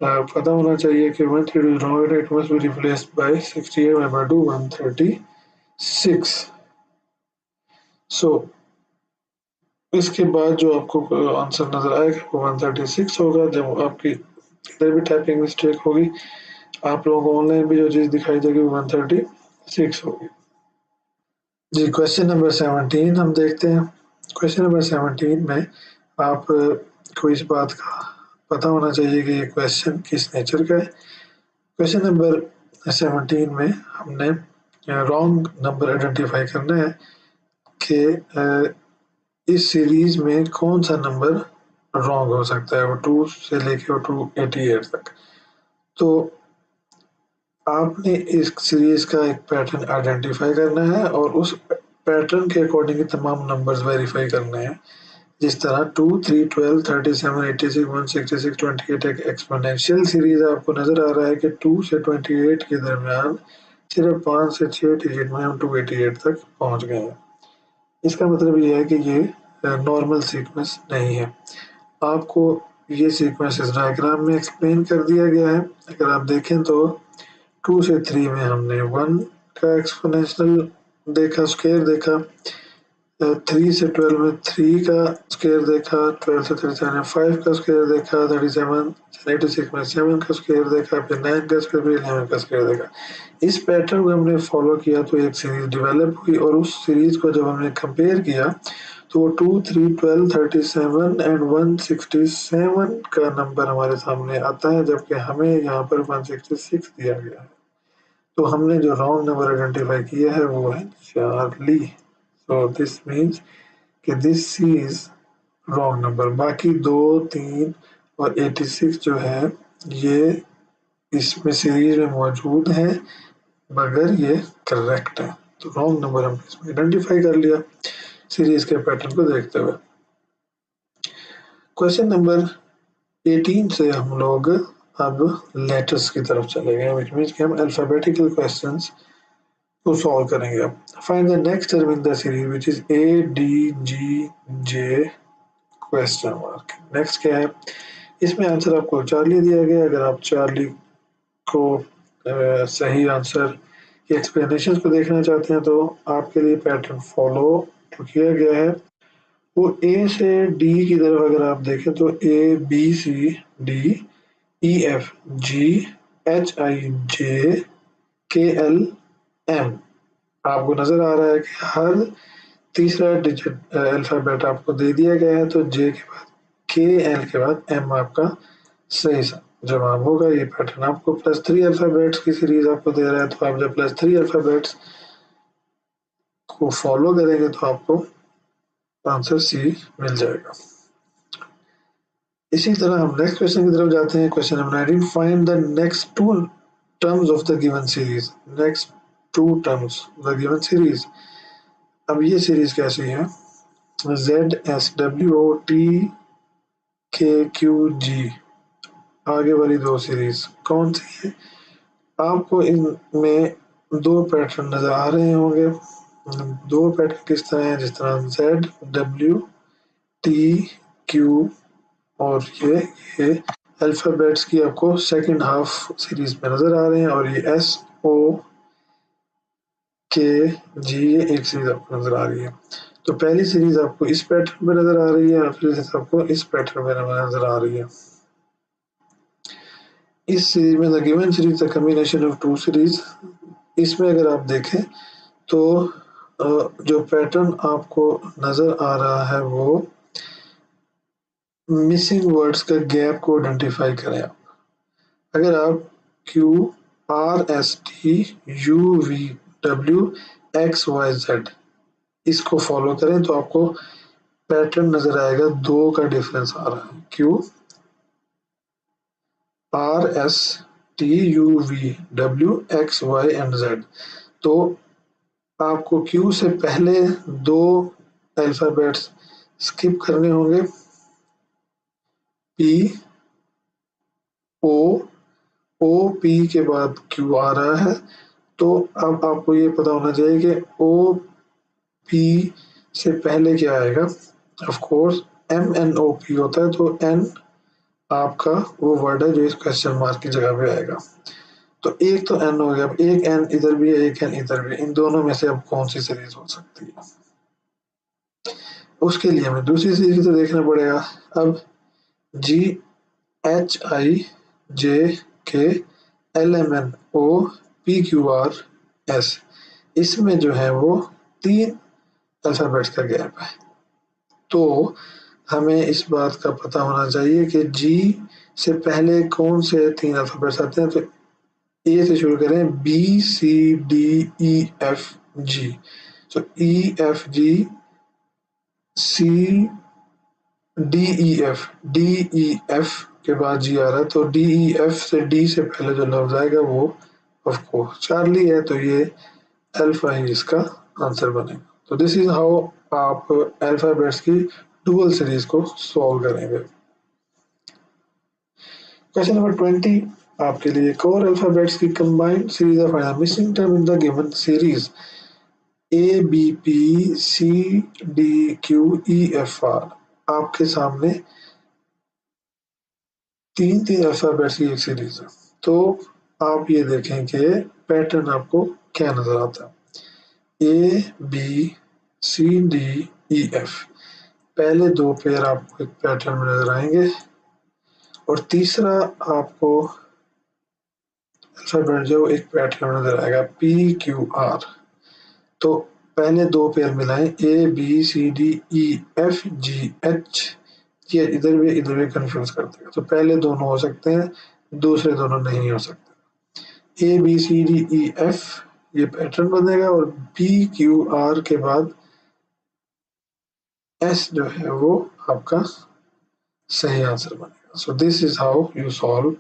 पता होना चाहिए कि 132 is wrong, it must be replaced by 68 by 2, 136। सो इसके बाद जो आपको आंसर नजर आएगा वो 136 होगा। जब आपकी इधर भी टाइपिंग मिस्टेक होगी, आप लोगों को ऑनलाइन भी जो चीज दिखाई देगी वो 136 होगी। जी, क्वेश्चन नंबर 17 हम देखते हैं। क्वेश्चन नंबर 17 में आप को इस बात का पता होना चाहिए कि ये क्वेश्चन किस नेचर का है। क्वेश्चन नंबर 17 में हमने रॉन्ग नंबर आइडेंटिफाई करना है कि इस सीरीज में कौन सा नंबर रॉन्ग हो सकता है, वो 2 से लेके वो 288 तक। तो आपने इस सीरीज का एक पैटर्न आइडेंटिफाई करना है और उस पैटर्न के अकॉर्डिंग तमाम नंबर्स वेरीफाई करने हैं। जिस तरह 2, 3, 12, 37, 86, 166, 28 एक एक्सपोनेंशियल सीरीज आपको नजर आ रहा है कि 2 से 28 के दरमियान सिर्फ 5 से 6 डिजिट में हम 288 तक पहुंच गए हैं। इसका मतलब ये है कि ये नॉर्मल सीक्वेंस नहीं है। आपको ये सीक्वेंस इस डायग्राम में एक्सप्लेन कर दिया गया है। अगर आप देखें तो 2 से 3 में हमने 1 का एक्सपोनेंशियल देखा, स्क्वायर देखा, 3 से 12 में 3 का स्क्वायर देखा, 12 से 37 में 5 का स्क्वायर देखा, 37 से 86 में 7 का स्क्वायर देखा, फिर 9 का स्क्वायर, फिर 11 का स्क्वायर देखा। इस पैटर्न को हमने फॉलो किया तो एक सीरीज डेवलप हुई और उस सीरीज को जब हमने कंपेयर किया तो वो 2, 3, 12, 37 एंड 167 का नंबर हमारे सामने आता है, जबकि हमें यहाँ पर 166 दिया गया है। तो हमने जो रॉन्ग नंबर आइडेंटिफाई किया है वो है चार्ली। सो दिस मीन्स कि दिस इज रॉन्ग नंबर। बाकी 2, 3 और 86 जो है ये इसमें सीरीज में मौजूद है मगर ये करेक्ट है। तो रॉन्ग नंबर हमने इसमें आइडेंटिफाई कर लिया सीरीज के पैटर्न को देखते हुए। क्वेश्चन नंबर 18 से हम लोग अब लेटर्स की तरफ चले गए, व्हिच मींस कि हम अल्फाबेटिकल क्वेश्चंस को सॉल्व करेंगे। अब find the next term in the series which is ADGJ question mark. Next क्या है, इसमें आंसर आपको चार्ली दिया गया। अगर आप चार्ली को सही आंसर की एक्सप्लेनेशन को देखना चाहते हैं तो आपके लिए पैटर्न फॉलो जो किया गया है वो ए से डी की तरफ अगर आप देखें तो ABCD EFG HIJKLM आपको नजर आ रहा है कि हर तीसरा डिजिट अल्फाबेट आपको दे दिया गया है, तो जे के बाद KL के बाद M आपका सही जवाब होगा। ये पैटर्न आपको +3 अल्फाबेट्स की सीरीज आपको दे रहा है, तो आप जब +3 अल्फाबेट्स को फॉलो करेंगे तो आपको आंसर सी मिल जाएगा। इसी तरह हम नेक्स्ट क्वेश्चन की तरफ जाते हैं। Question number 19, find the next 2 terms of the given series. Next 2 terms the given series. अब ये सीरीज कैसी है, ZSWOTKQG आगे वाली 2 सीरीज कौन सी है? आपको इनमें 2 पैटर्न नजर आ रहे होंगे। 2 पैटर्न किस तरह है, जिस तरह ZWTQ और ये अल्फाबेट्स की आपको सेकंड हाफ सीरीज में नजर आ रहे हैं, और ये SO के जी, ये एक सीरीज आपको नजर आ रही है। तो पहली सीरीज आपको इस पैटर्न में नजर आ रही है और फिर आपको इस पैटर्न में नजर आ रही है। इस सीरीज में the given series the combination of two series, इसमें अगर आप देखें तो जो पैटर्न आपको नजर आ रहा है वो मिसिंग वर्ड्स का गैप को आइडेंटिफाई करें आप। अगर आप Q R S T U V W X Y Z इसको फॉलो करें तो आपको पैटर्न नजर आएगा, दो का डिफरेंस आ रहा है, Q R S T U V W X वाई एंड जेड। तो आपको क्यू से पहले दो अल्फाबेट्स स्किप करने होंगे, पी ओ, ओ पी के बाद क्यू आ रहा है। तो अब आपको ये पता होना चाहिए कि ओ पी से पहले क्या आएगा। Of course M N O P होता है, तो एन आपका वो वर्ड है जो इस क्वेश्चन मार्क की जगह पे आएगा। तो एक तो एन हो गया, अब एक एन इधर भी है, एक एन इधर भी, इन दोनों में से अब कौन सी सीरीज हो सकती है, उसके लिए हमें दूसरी सीरीज तो देखना पड़ेगा। अब जी H I J K L M N O P Q R S, इसमें जो है वो 3 अल्फाबेट्स का गैप है। तो हमें इस बात का पता होना चाहिए कि जी से पहले कौन से 3 अल्फाबेट्स आते हैं। तो ए से शुरू करें, B C D E F G. तो E F G C D E F के बाद जी आ रहा है, तो डी ई एफ से डी से पहले जो लफ्ज आएगा वो ऑफ कोर्स चार्ली है, तो ये अल्फा ही इसका आंसर बनेगा। तो दिस इज हाउ आप अल्फाबेट्स की डुअल सीरीज को सॉल्व करेंगे। क्वेश्चन नंबर 20 आपके लिए, कोर अल्फाबेट्स की combined series of missing term in the given series A B P C D Q E F R. आपके सामने 3 अल्फाबेट्स की एक सीरीज है। तो आप ये देखें कि पैटर्न आपको क्या नजर आता है। A B C D E F, पहले 2 पेयर आपको एक पैटर्न में नजर आएंगे और तीसरा आपको अल्फाबेट जो एक पैटर्न में नजर आएगा, पी क्यू आर। तो पहले 2 पेयर मिलाएं, A B C D E F G H, ये इधर भी कंफ्यूज कर देगा। तो पहले दोनों हो सकते हैं, दूसरे दोनों नहीं हो सकते। A B C D E F ये पैटर्न बनेगा और पी क्यू आर के बाद एस जो है वो आपका सही आंसर बनेगा। So this is how you solve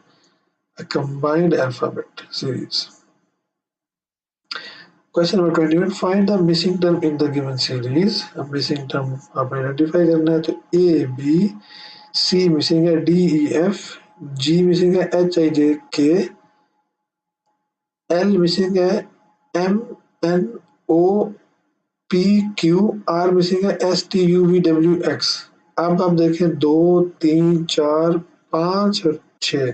a combined alphabet series. Question number 21, find the missing term in the given series. अब missing term आपने आइडेंटिफाई करना है। तो ए बी सी मिसिंग है, D E F G missing है, H I J K L missing है, M N O P Q R missing है, S T U V W X. अब आप देखें 2 3 4 5 और 6।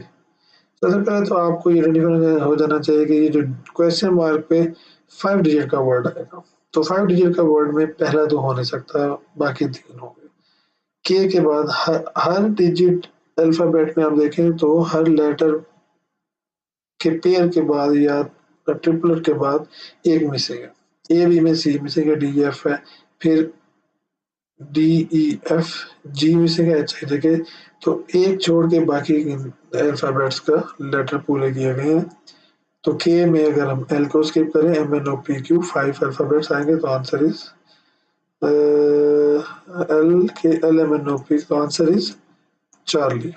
सबसे पहले तो आपको ये आइडेंटिफाई हो जाना चाहिए कि ये जो क्वेश्चन मार्क पे 5 डिजिट का वर्ड आएगा, तो 5 डिजिट का वर्ड में पहला तो हो नहीं सकता, बाकी 3 होंगे। के बाद हर डिजिट अल्फाबेट में आप देखें तो हर लेटर के पेयर के बाद या ट्रिपलेट के बाद एक मिसिंग है। ए बी में सी मिसिंग है, डी एफ है, फिर D E F G missing है, एच आई जे के। तो एक छोड़ के बाकी अल्फाबेट्स का लेटर पूरे किए गए हैं। तो के में अगर हम एल को स्किप करें, M N O P Q 5 alphabets आएंगे, तो answer is L K L M N O P, तो answer is Charlie.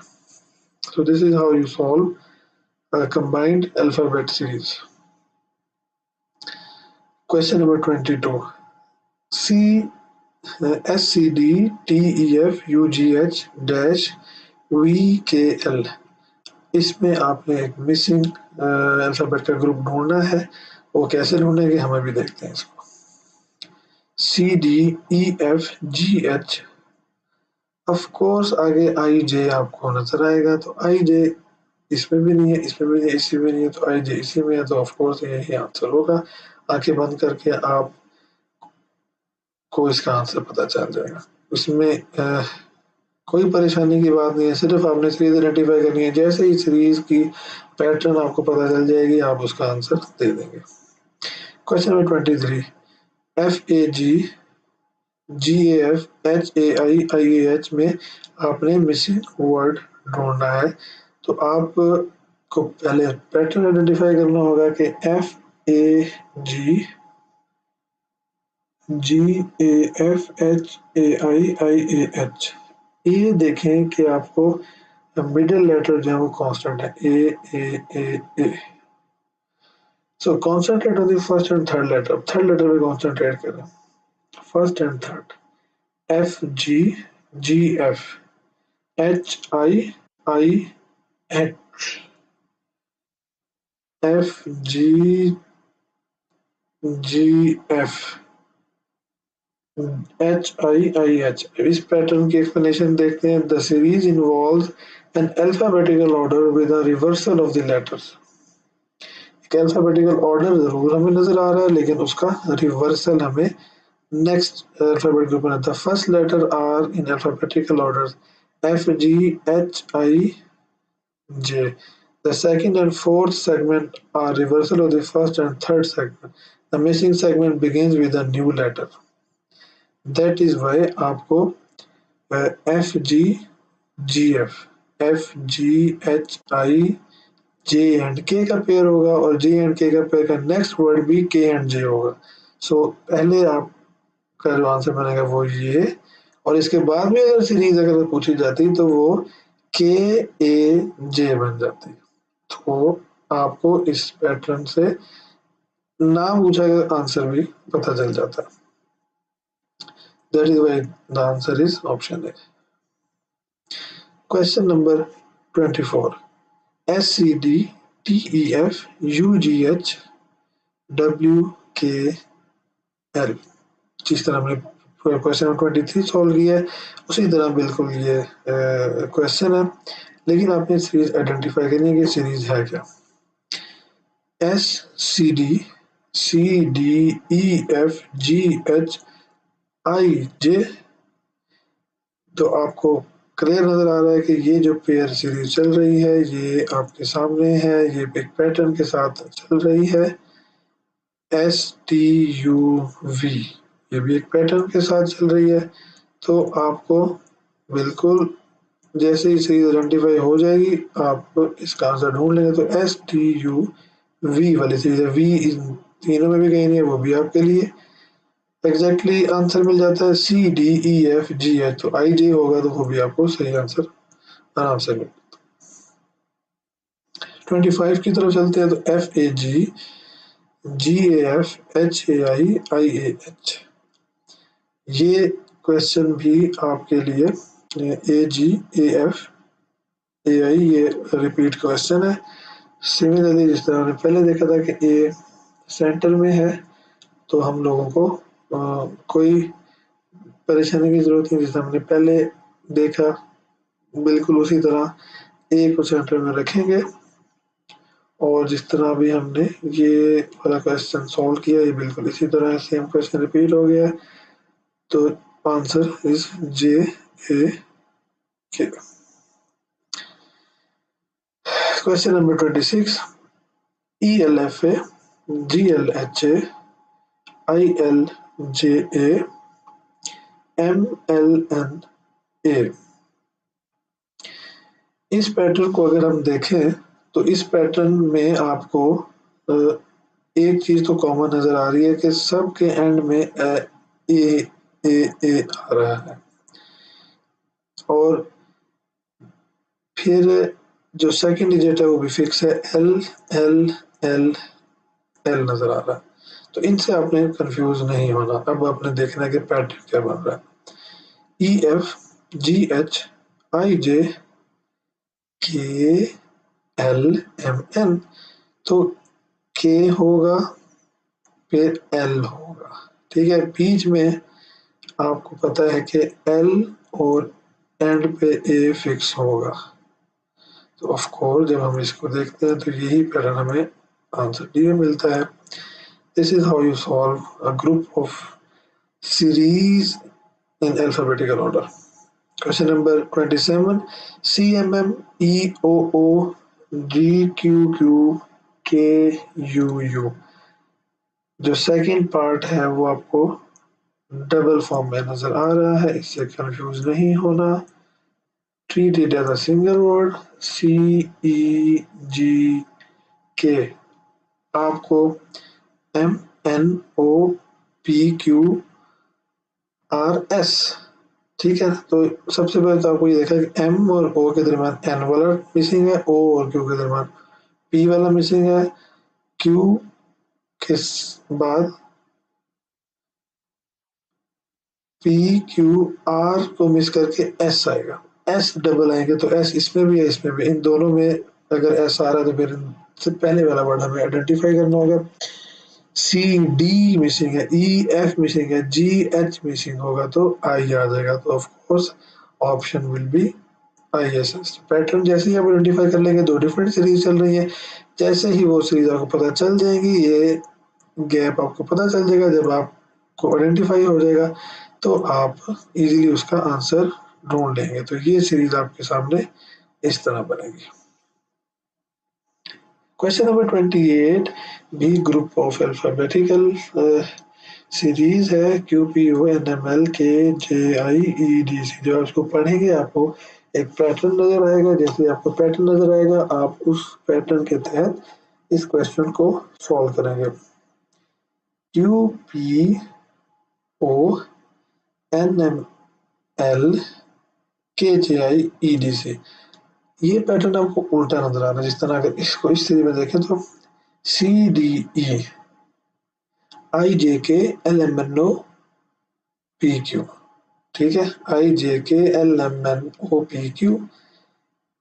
So this is how you solve a combined alphabet series. Question number 22. C S C D T E F U G H dash V K L, इसमें आपने एक missing alphabet का group ढूंढना है। वो कैसे ढूंढेंगे हमें भी देखते हैं इसको। C D E F G H, of course आगे आई जे आपको नजर आएगा, तो आई जे इसमें भी नहीं है, इसमें भी नहीं है, इसी में नहीं है, तो आई जे इसी में है, तो ऑफकोर्स यही आंसर होगा। आंखें बंद करके आप को इसका आंसर पता चल जाएगा। इसमें कोई परेशानी की बात नहीं है, सिर्फ आपने सीरीज आइडेंटिफाई करनी है। जैसे ही सीरीज की पैटर्न आपको पता चल जाएगी, आप उसका आंसर दे देंगे। Question number 23, F A G G A F H A I A H में आपने मिसिंग वर्ड ढूंढना है। तो आप को पहले पैटर्न आइडेंटिफाई करना होगा कि F A G A F H A I A H, ये देखें कि आपको मिडिल लेटर जो है वो कांस्टेंट है, A. So concentrate on the first and third letter पे कॉन्सेंट्रेट करें। First and third, F G G F H I H, F G G F H. इस पैटर्न की एक्सप्लेनेशन देखते हैं। The series involves an alphabetical order with a reversal of the letters. एक alphabetical order जरूर हमें नजर आ रहा है, लेकिन उसका रिवर्सल हमें नेक्स्ट अल्फाबेट के ऊपर है। The first letter are in alphabetical order F G H I J. The second and fourth segment are reversal of the first and third segment. The missing segment begins with a new letter. That is why आपको F G H I J and के का pair होगा, और जे and के का pair का next word भी के एंड जे होगा। सो पहले आपका जो आंसर बनेगा वो ये, और इसके बाद में अगर सीरीज अगर पूछी जाती तो वो के ए जे बन जाती। तो आपको इस पैटर्न से ना पूछा गया आंसर भी पता चल जाता। That is why the answer is option A. Question number 24, S C D T E F U G H W K L. जिस तरह हमने क्वेश्चन नंबर 23 सॉल्व किया है, उसी तरह बिल्कुल ये क्वेश्चन है, लेकिन आपने सीरीज आइडेंटिफाई करनी है कि सीरीज है क्या। S C D E F G H I J. तो आपको क्लियर नजर आ रहा है कि ये जो पेयर सीरीज चल रही है ये आपके सामने है, ये एक पैटर्न के साथ चल रही है। एस टी यू वी, ये भी एक पैटर्न के साथ चल रही है। तो आपको बिल्कुल जैसे ही सीरीज आइडेंटिफाई हो जाएगी, आप इसका आंसर ढूंढ लेंगे। तो एस टी यू वी वाली सीरीज है, वी इन तीनों में भी कहीं नहीं है, वो भी आपके लिए एग्जैक्टली आंसर मिल जाता है। सी डी ई एफ जी है, तो आई जे होगा, तो वो भी आपको सही आंसर आराम से मिल। 25 की तरफ चलते हैं। तो F A G A F H A I A H, ये क्वेश्चन भी आपके लिए ए जी ए एफ ए आई, ये रिपीट क्वेश्चन है। सिमिलरली जिस तरह हमने पहले देखा था कि ए सेंटर में है, तो हम लोगों को कोई परेशानी की जरूरत नहीं। जैसे हमने पहले देखा, बिल्कुल उसी तरह ए को सेंटर में रखेंगे, और जिस तरह अभी हमने ये वाला क्वेश्चन सॉल्व किया, ये बिल्कुल इसी तरह सेम क्वेश्चन रिपीट हो गया। तो answer is J A K. Question number 26, E L F A G L H A I L J A M L N A. इस पैटर्न को अगर हम देखें तो इस पैटर्न में आपको एक चीज तो कॉमन नजर आ रही है कि सबके एंड में ए आ रहा है, और फिर जो सेकंड डिजिट है वो भी फिक्स है, एल एल एल एल नजर आ रहा है। तो इनसे आपने कंफ्यूज नहीं होना। अब आपने देखना है कि पैटर्न क्या बन रहा है। ई F G H I J K L M N, तो के होगा फिर एल होगा, ठीक है। बीच में आपको पता है कि एल और एंड पे ए फिक्स होगा, तो ऑफ कोर्स जब हम इसको देखते हैं तो यही पैटर्न हमें आंसर डी में मिलता है। This is how you solve a group of series in alphabetical order. Question number 27. CMM EOO GQQ KUU जो सेकंड पार्ट है वो आपको डबल फॉर्म में नजर आ रहा है, इससे कंफ्यूज नहीं होना। Treat it as a single word CEGK आपको MNOPQRS, ठीक है। तो सबसे पहले तो आपको ये देखा कि एम और ओ के दरमियान एन वाला मिसिंग है, ओ और क्यू के दरमियान पी वाला मिसिंग है, क्यू के बाद पी क्यू आर को मिस करके एस आएगा, एस डबल आएंगे तो एस इसमें भी है इसमें भी, इन दोनों में अगर एस आ रहा है तो फिर इनसे पहले वाला वर्ड हमें आइडेंटिफाई करना होगा। सी डी मिसिंग है, ई एफ मिसिंग है, जी एच मिसिंग होगा तो आई आ जाएगा, तो of course option will be ISS। Pattern जैसे ही आप आइडेंटिफाई कर लेंगे, दो डिफरेंट सीरीज चल रही है, जैसे ही वो सीरीज आपको पता चल जाएगी, ये गैप आपको पता चल जाएगा, जब आपको आइडेंटिफाई हो जाएगा तो आप इजीली उसका आंसर ढूंढ लेंगे। तो ये सीरीज आपके सामने इस तरह बनेगी। Question number 28 B group of alphabetical series है QPONMLKJIEDC। जो आप इसको पढ़ेंगे आपको एक पैटर्न नजर आएगा, जैसे आपको पैटर्न नजर आएगा आप उस पैटर्न के तहत इस क्वेश्चन को सॉल्व करेंगे। QPONMLKJIEDC ये पैटर्न आपको उल्टा नजर आ रहा है, जिस तरह अगर इसको इस सीरीज में देखें तो CDE IJKLMNOPQ, ठीक है, IJKLMNOPQ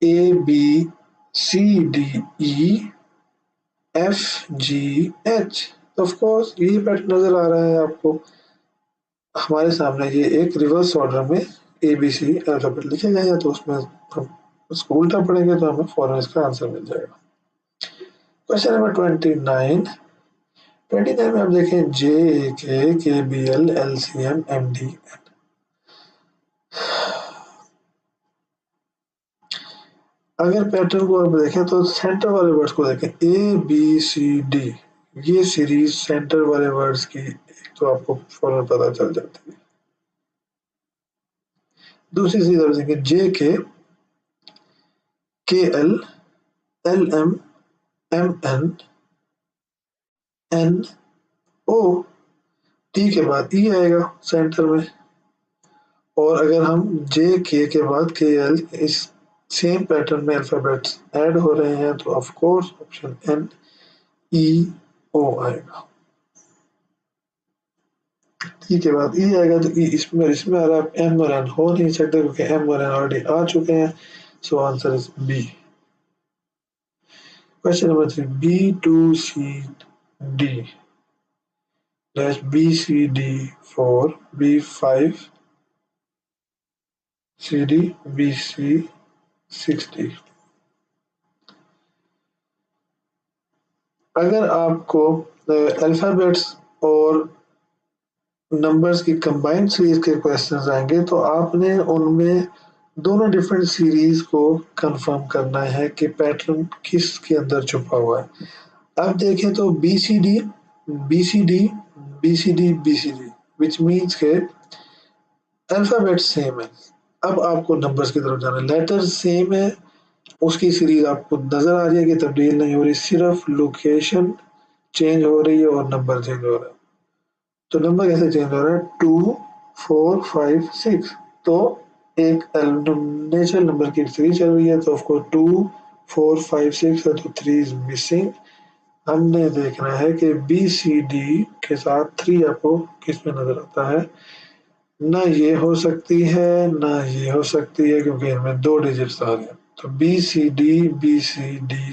ABCDEFGH। ऑफ कोर्स ये पैटर्न नजर आ रहा है आपको हमारे सामने, ये एक रिवर्स ऑर्डर में ABC अल्फाबेट लिखे गए हैं, तो उसमें हम उसको उल्टा पढ़ेंगे तो हमें फौरन इसका आंसर मिल जाएगा। क्वेश्चन नंबर 29 में आप देखें JAKKBLLCMMD। अगर पैटर्न को आप देखें तो सेंटर वाले वर्ड्स को देखें ABCD, ये सीरीज सेंटर वाले वर्ड्स की तो आपको फौरन पता चल जाती है। दूसरी सीरीज आप देखें JKLLMNNO, टी के बाद ई आएगा सेंटर में, और अगर हम JK के बाद KL इस सेम पैटर्न में अल्फाबेट्स ऐड हो रहे हैं तो ऑफ कोर्स ऑप्शन NEO आएगा। टी के बाद ई आएगा तो ई इसमें इसमें आ रहा है, एम और एन हो नहीं सकता क्योंकि एम और एन ऑलरेडी आ चुके हैं, so answer is B. Question number 3 B2CD dash BCD4 B5 CD BC60। अगर आपको अल्फाबेट्स और नंबर्स की कंबाइंड सीरीज के क्वेश्चंस आएंगे तो आपने उनमें दोनों डिफरेंट सीरीज को कंफर्म करना है कि पैटर्न किसके अंदर छुपा हुआ है। अब देखें तो BCD BCD BCD BCD which means के अल्फाबेट सेम है। अब आपको नंबर्स की तरफ जाना है, लेटर सेम है, उसकी सीरीज आपको नजर आ जाएगी, तब्दील नहीं हो रही, सिर्फ लोकेशन चेंज हो रही है और नंबर चेंज हो रहा है। तो नंबर कैसे चेंज हो रहा है 2 4 5 6, तो एक नेचुरल नंबर की सीरीज चल रही है तो आपको 2 4 5 6 है तो 3 इज मिसिंग। हमने देखना है कि BCD के साथ 3 आपको किस में नजर आता है, ना ये हो सकती है ना ये हो सकती है क्योंकि इनमें 2 डिजिट्स आ रहे हैं, तो BCD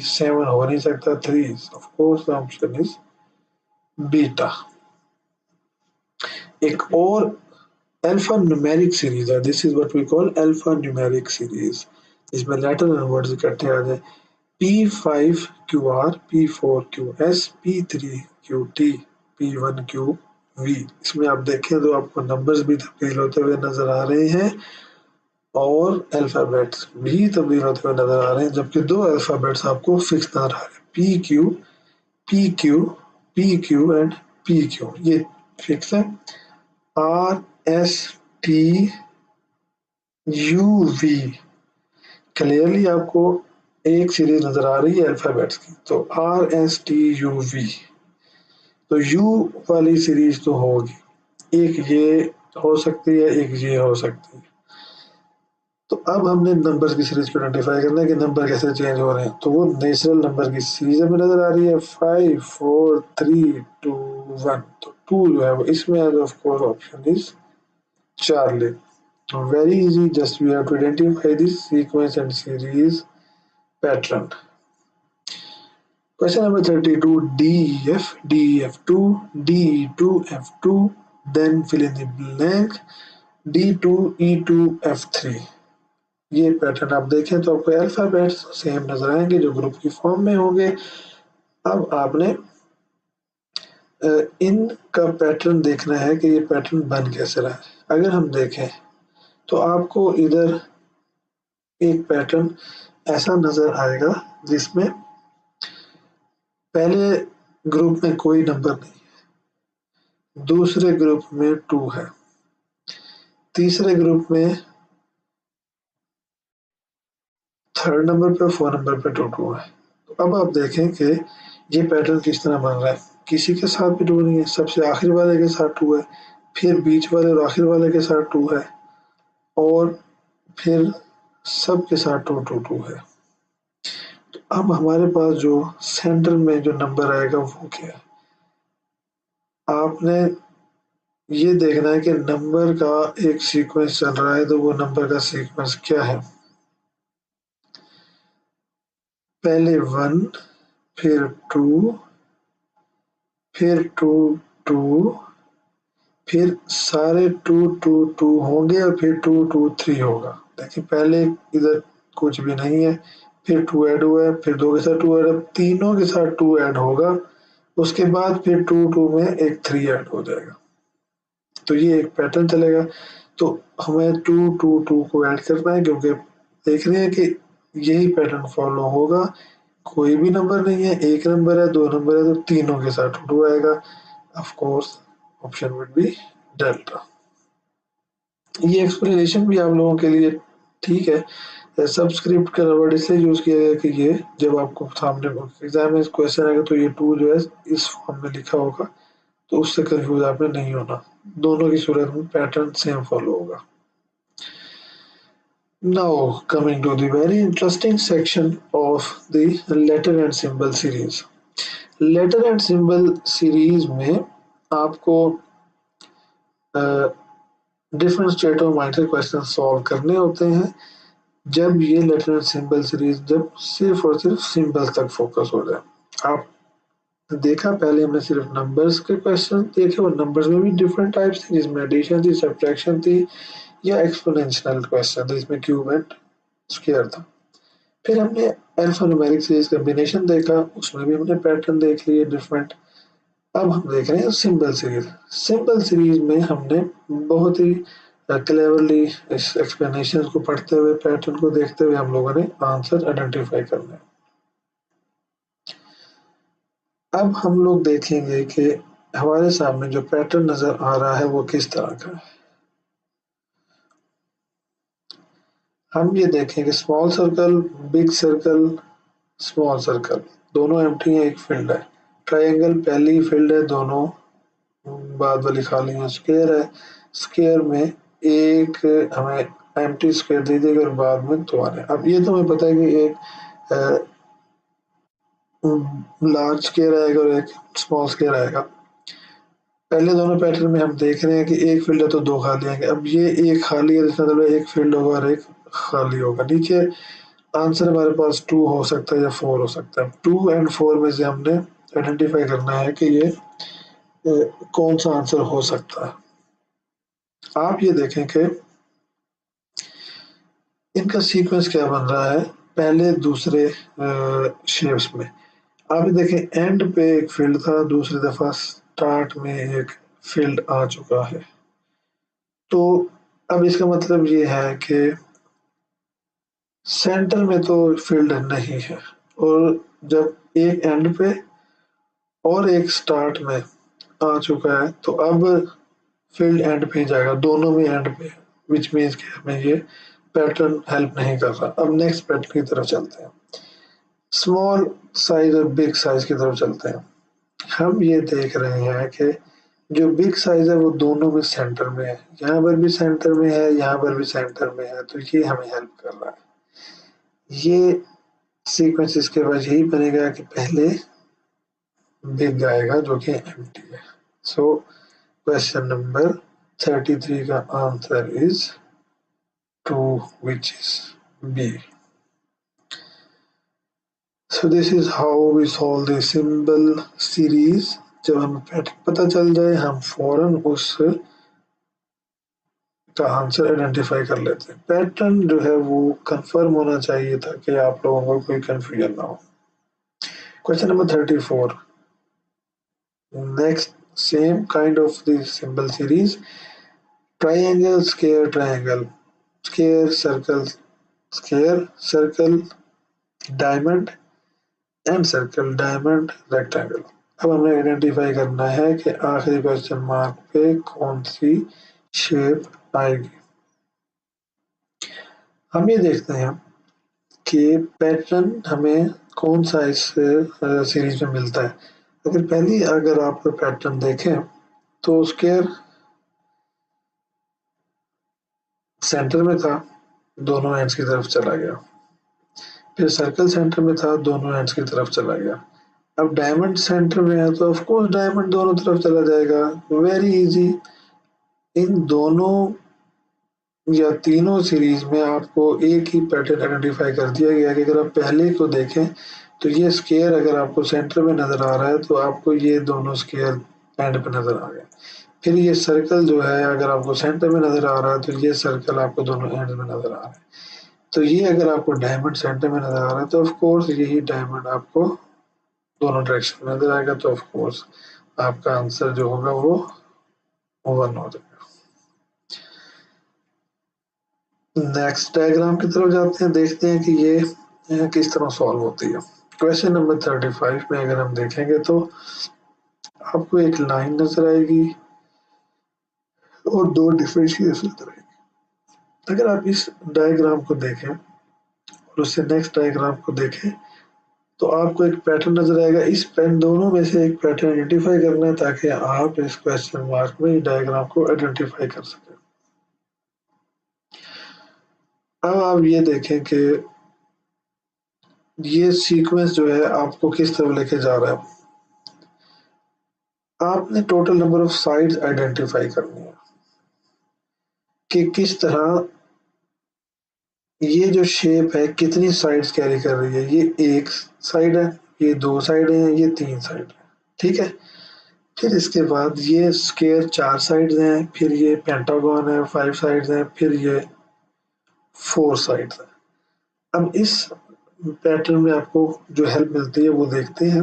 7 हो नहीं सकता, 3 of course option is beta. एक और अल्फा न्यूमेरिक सीरीज है, this is what we call alpha numeric series. इसमें लेटर एंड वर्ड्स इकट्ठे आ जाए। P5QR, P4QS, P3QT, P1QV। इसमें आप देखें तो आपको नंबर्स भी तब्दील होते हुए नजर आ रहे हैं और अल्फाबेट्स भी तब्दील होते हुए नजर आ रहे हैं, जबकि दो अल्फाबेट्स आपको फिक्स नजर आ रहे हैं, PQ, PQ, PQ and PQ, ये फिक्स है। RSTUV क्लियरली आपको एक सीरीज नजर आ रही है अल्फाबेट्स की, तो RSTUV, तो यू वाली सीरीज तो होगी, एक ये हो सकती है, एक ये हो सकती है। तो अब हमने नंबर्स की सीरीज को आइडेंटिफाई करना है कि नंबर कैसे चेंज हो रहे हैं, तो वो नेचुरल नंबर की सीरीज हमें नजर आ रही है 5 4 3 2 1, तो 2 जो है वो इसमें है, of course option is Charlie. Very easy, just we have to identify this sequence and series pattern. Question number 32, DEF, DEF2, DE2, F2, then fill in the blank, D2, E2, F3। ये pattern आप देखें तो आपको alphabets same नजर आएंगे जो group की form में होंगे। अब आपने इनका पैटर्न देखना है कि ये पैटर्न बन कैसे रहा है। अगर हम देखें तो आपको इधर एक पैटर्न ऐसा नजर आएगा जिसमें पहले ग्रुप में कोई नंबर नहीं, दूसरे ग्रुप में 2 है, तीसरे ग्रुप में थर्ड नंबर पे 4 नंबर पे 2 है। तो अब आप देखें कि ये पैटर्न किस तरह बन रहा है। किसी के साथ भी 2 नहीं है, सबसे आखिरी वाले के साथ 2 है, फिर बीच वाले और आखिर वाले के साथ 2 है, और फिर सब के साथ 2 2 2 है। तो अब हमारे पास जो सेंटर में जो नंबर आएगा वो क्या है, आपने ये देखना है कि नंबर का एक सीक्वेंस चल रहा है, तो वो नंबर का सीक्वेंस क्या है। पहले 1, फिर 2, फिर 2 2, फिर सारे 2 2 2 होंगे और फिर 2 2 3 होगा। देखिए पहले इधर कुछ भी नहीं है, फिर 2 ऐड हुआ है, फिर 2 के साथ 2 ऐड, अब तीनों के साथ 2 ऐड होगा, उसके बाद फिर 2 2 में एक 3 ऐड हो जाएगा, तो ये एक पैटर्न चलेगा। तो हमें 2 2 2 को ऐड करना है, क्योंकि देख रहे हैं कि यही पैटर्न फॉलो होगा। कोई भी नंबर नहीं है, एक नंबर है, 2 नंबर है, तो तीनों के साथ 2 आएगा। Of course option would be delta. ये एक्सप्लेनेशन भी आप लोगों के लिए ठीक है। सबस्क्रिप्ट का वर्ड इसलिए यूज किया गया कि ये जब आपको सामने एग्जाम में क्वेश्चन आएगा तो ये 2 जो है इस फॉर्म में लिखा होगा, तो उससे कंफ्यूज आपने नहीं होना, दोनों की सूरत में पैटर्न सेम फॉलो होगा। Now coming to the very interesting section of the letter and symbol series. Letter and symbol series में आपको डिफरेंट स्टेट ऑफ माइंड से क्वेश्चन सॉल्व करने होते हैं। जब ये लेटर एंड सिंबल सीरीज जब सिर्फ और सिर्फ सिंबल्स तक फोकस हो जाए। आप देखा पहले हमने सिर्फ नंबर्स के क्वेश्चन देखे, और नंबर्स में भी डिफरेंट टाइप्स थे, जिसमें एडिशन थी, सब्ट्रैक्शन थी, या एक्सपोनेंशियल क्वेश्चन था जिसमें क्यूब एंड स्क्वायर था। फिर हमने अल्फान्यूमेरिक सीरीज कॉम्बिनेशन देखा, उसमें भी हमने पैटर्न देख लिए डिफरेंट। अब हम देख रहे हैं सिंबल सीरीज। सिंबल सीरीज में हमने बहुत ही क्लेवरली इस एक्सप्लेनेशन को पढ़ते हुए, पैटर्न को देखते हुए हम लोगों ने आंसर आइडेंटिफाई करना है। अब हम लोग देखेंगे कि हमारे सामने जो पैटर्न नजर आ रहा है वो किस तरह का है। हम ये देखें कि small circle, big circle, small circle दोनों एम्प्टी है, एक फील्ड है। ट्रायंगल पहली फील्ड है, दोनों बाद वाली खाली है। स्क्वायर है, स्क्वायर में एक हमें एम्प्टी स्क्वायर दे देगा और बाद में 2 आने। अब ये तो हमें पता है कि एक लार्ज स्क्वायर आएगा और एक स्मॉल स्क्वायर आएगा। पहले दोनों पैटर्न में हम देख रहे हैं कि एक फील्ड है तो 2 खाली आएंगे। अब ये एक खाली है, इसका मतलब एक फील्ड होगा और एक खाली होगा। नीचे आंसर हमारे पास 2 हो सकता है या 4 हो सकता है। 2 एंड 4 में से हमने आइडेंटिफाई करना है कि ये कौन सा आंसर हो सकता है। आप ये देखें कि इनका सीक्वेंस क्या बन रहा है पहले दूसरे शेप्स में। आप देखें एंड पे एक फील्ड था, दूसरी दफा स्टार्ट में एक फील्ड आ चुका है। तो अब इसका मतलब ये है कि सेंटर में तो फील्ड नहीं है, और जब एक एंड पे और एक स्टार्ट में आ चुका है तो अब फील्ड एंड पे ही जाएगा, दोनों में एंड पे, विच मीन्स कि हमें ये पैटर्न हेल्प नहीं कर रहा। अब नेक्स्ट पैटर्न की तरफ चलते हैं, स्मॉल साइज और बिग साइज की तरफ चलते हैं। हम ये देख रहे हैं कि जो बिग साइज है वो दोनों में सेंटर में है, यहाँ पर भी सेंटर में है, यहाँ पर भी सेंटर में है, तो ये हमें हेल्प कर रहा है। ये सीक्वेंस इसके बाद यही बनेगा कि पहले बिग आएगा जो कि एम्प्टी है। सो क्वेश्चन नंबर 33 का answer is 2 which is B. So this is how we solve the symbol series। जब हमें पैटर्न पता चल जाए हम फौरन उस का आंसर आइडेंटिफाई कर लेते हैं। पैटर्न जो है वो कंफर्म होना चाहिए ताकि आप लोगों को कोई कंफ्यूजन ना हो। Question number 34, next same kind of the symbol series, triangle square triangle, square circle square, circle diamond and circle diamond rectangle. अब हमें आइडेंटिफाई करना है कि आखिरी क्वेश्चन मार्क पे कौन सी शेप आएगी। हम ये देखते हैं कि पैटर्न हमें कौन सा इस सीरीज में मिलता है। अगर आप पैटर्न देखें तो स्क्वायर सेंटर में था, दोनों एंड्स की तरफ चला गया, फिर सर्कल सेंटर में था, दोनों एंड्स की तरफ चला गया। अब डायमंड सेंटर में है तो ऑफ कोर्स डायमंड दोनों तरफ चला जाएगा, वेरी इजी। इन दोनों या तीनों सीरीज में आपको एक ही पैटर्न आइडेंटिफाई कर दिया गया कि अगर आप पहले को देखें तो ये स्क्वायर अगर आपको सेंटर में नजर आ रहा है तो आपको ये दोनों स्क्वायर एंड पे नजर आ गए। फिर ये सर्कल जो है अगर आपको सेंटर में नजर आ रहा है तो ये सर्कल आपको दोनों एंड में नजर आ रहा है। तो ये अगर आपको डायमंड सेंटर में नजर आ रहा है तो ऑफ कोर्स यही डायमंड आपको दोनों डायरेक्शन में नजर आएगा, तो ऑफ कोर्स आपका आंसर जो होगा वो 1 हो जाएगा। नेक्स्ट डायग्राम की तरफ जाते हैं, देखते हैं कि ये किस तरह सॉल्व होती है। क्वेश्चन नंबर 35 में अगर हम देखेंगे तो आपको एक लाइन नजर आएगी और दो डिफरेंशिएशन नजर आएगी। अगर आप इस डायग्राम को देखें और उससे नेक्स्ट डायग्राम को देखें तो आपको एक पैटर्न नजर आएगा। इस पेन दोनों में से एक पैटर्न आइडेंटिफाई करना है ताकि आप इस क्वेश्चन मार्क में डायग्राम को आइडेंटिफाई कर सकें। अब आप ये देखें कि ये सीक्वेंस जो है आपको किस तरफ लेके जा रहा है। आपने total number of sides identify करनी है कि किस तरह ये जो शेप है कितनी साइड्स कैरी कर रही है। ये एक साइड है, ये दो साइड है, ये तीन साइड है, ठीक है। फिर इसके बाद ये स्क्वायर 4 साइड्स हैं, फिर ये पेंटागन है 5 साइड्स हैं, फिर ये 4 साइड्स हैं। अब इस पैटर्न में आपको जो हेल्प मिलती है वो देखते हैं।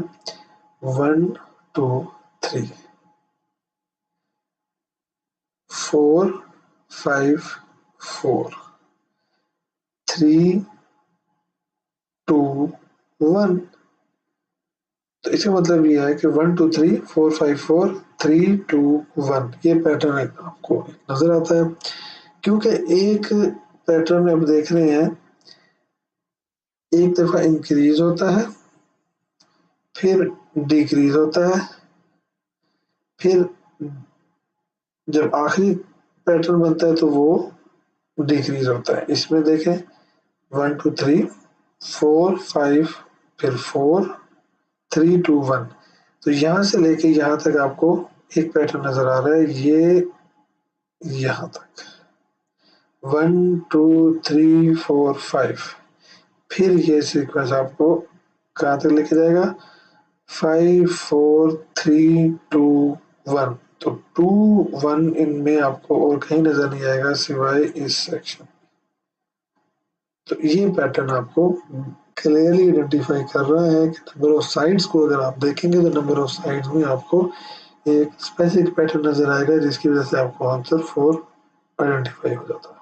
1 2 3 4 5 4 3 2 1। तो इसका मतलब ये है कि 1 2 3 4 5 4 3 2 1 ये पैटर्न आपको नजर आता है। क्योंकि एक पैटर्न में आप देख रहे हैं एक दफा इंक्रीज होता है, फिर डिक्रीज होता है, फिर जब आखिरी पैटर्न बनता है तो वो डिक्रीज होता है। इसमें देखें 1 2 3 4 5 फिर 4 3 2 1। तो यहाँ से लेके यहाँ तक आपको एक पैटर्न नजर आ रहा है, ये यहाँ तक 1 2 3 4 5। फिर ये सीक्वेंस आपको कहाँ तक लेके जाएगा 5 4 3 2 1। तो 2 1 इनमें आपको और कहीं नजर नहीं आएगा सिवाय इस सेक्शन। तो ये पैटर्न आपको क्लियरली आइडेंटिफाई कर रहा है कि नंबर ऑफ साइड्स को अगर आप देखेंगे तो नंबर ऑफ साइड्स में आपको एक स्पेसिफिक पैटर्न नजर आएगा, जिसकी वजह से आपको आंसर 4 आइडेंटिफाई हो जाता है।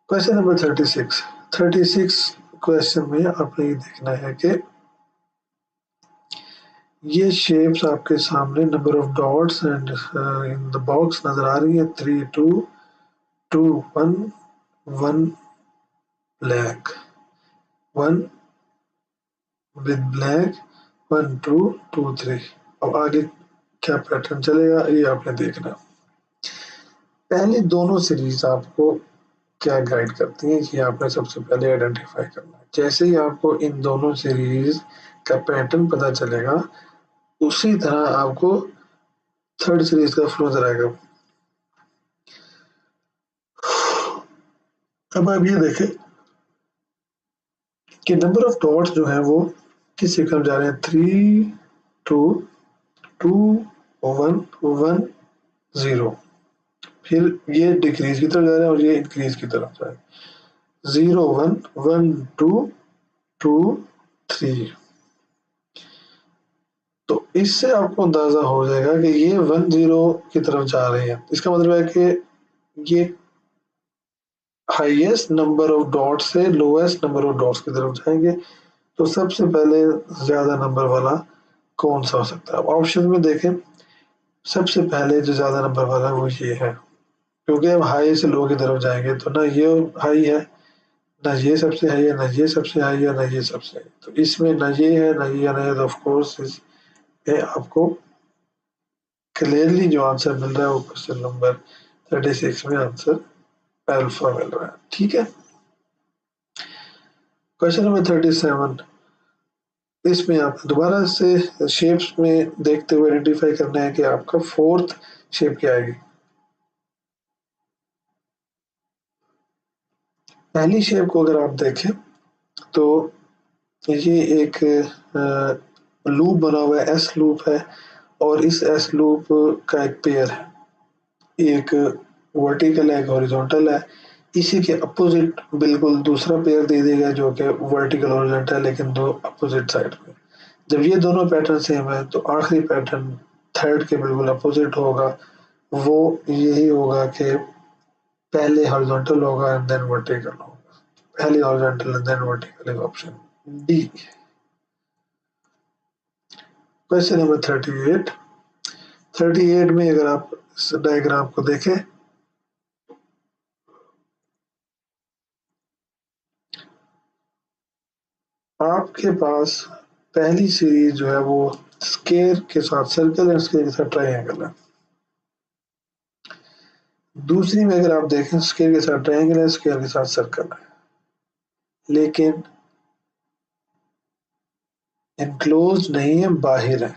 Question number 36। 36 क्वेश्चन में आपने ये देखना है कि ये शेप्स आपके सामने number of dots and in the box नजर आ रही है 3 2 2 1 1 ब्लैक 1 विद ब्लैक 1 2 2 3। अब आगे क्या पैटर्न चलेगा ये आपने देखना। पहले दोनों सीरीज आपको क्या गाइड करती है ये आपने सबसे पहले आइडेंटिफाई करना है। जैसे ही आपको इन दोनों सीरीज का पैटर्न पता चलेगा उसी तरह आपको थर्ड सीरीज का फ्लो नजर आएगा। अब आप ये देखें कि नंबर ऑफ डॉट्स जो है वो किस सीक्वेंस जा रहे हैं 3 2 2 1 1 0। फिर ये डिक्रीज की तरफ जा रहे हैं और ये इंक्रीज की तरफ जा रहे हैं 0 1 1 2 2 3। तो इससे आपको अंदाजा हो जाएगा कि ये 1 0 की तरफ जा रहे हैं। इसका मतलब है कि ये हाईएस्ट नंबर ऑफ डॉट से लोएस्ट नंबर ऑफ डॉट्स की तरफ जाएंगे। तो सबसे पहले ज्यादा नंबर वाला कौन सा हो सकता है? अब ऑप्शन में देखें, सबसे पहले जो ज्यादा नंबर वाला है वो ये है, क्योंकि हम हाई से लो की तरफ जाएंगे तो ना ये हाई है, ना ये सबसे हाई है, ना ये सबसे हाई है, ना ये सबसे हाई। तो इसमें ना ये है ना ये है ना ये, तो ऑफकोर्स इसमें आपको क्लियरली जो आंसर मिल रहा है वो क्वेश्चन नंबर 36 में आंसर अल्फा मिल रहा है। ठीक है। Question number 37। इसमें आप दोबारा से शेप्स में देखते हुए आइडेंटिफाई करना है कि आपका फोर्थ शेप क्या आएगी। पहली शेप को अगर आप देखें तो ये एक लूप बना हुआ है, एस लूप है, और इस एस लूप का एक पेयर है, एक वर्टिकल है एक हॉरिजॉन्टल है। इसी के अपोजिट बिल्कुल दूसरा पेयर दे दिया गया जो कि वर्टिकल हॉरिजॉन्टल है लेकिन दो अपोजिट साइड में। जब ये दोनों पैटर्न सेम है तो आखिरी पैटर्न थर्ड के बिल्कुल अपोजिट होगा। वो यही होगा कि पहले हॉरिजॉन्टल होगा एंड देन वर्टिकल होगा। पहले horizontal and then vertical is option D. Question number 38। 38 में अगर आप इस डायग्राम को देखें आपके पास पहली सीरीज जो है वो स्केयर के साथ सर्कल है, स्केयर के साथ ट्राइंगल है। दूसरी में अगर आप देखें स्केयर के साथ ट्राइंगल है, स्केयर के साथ सर्कल है, लेकिन इनक्लोज नहीं है, बाहर है।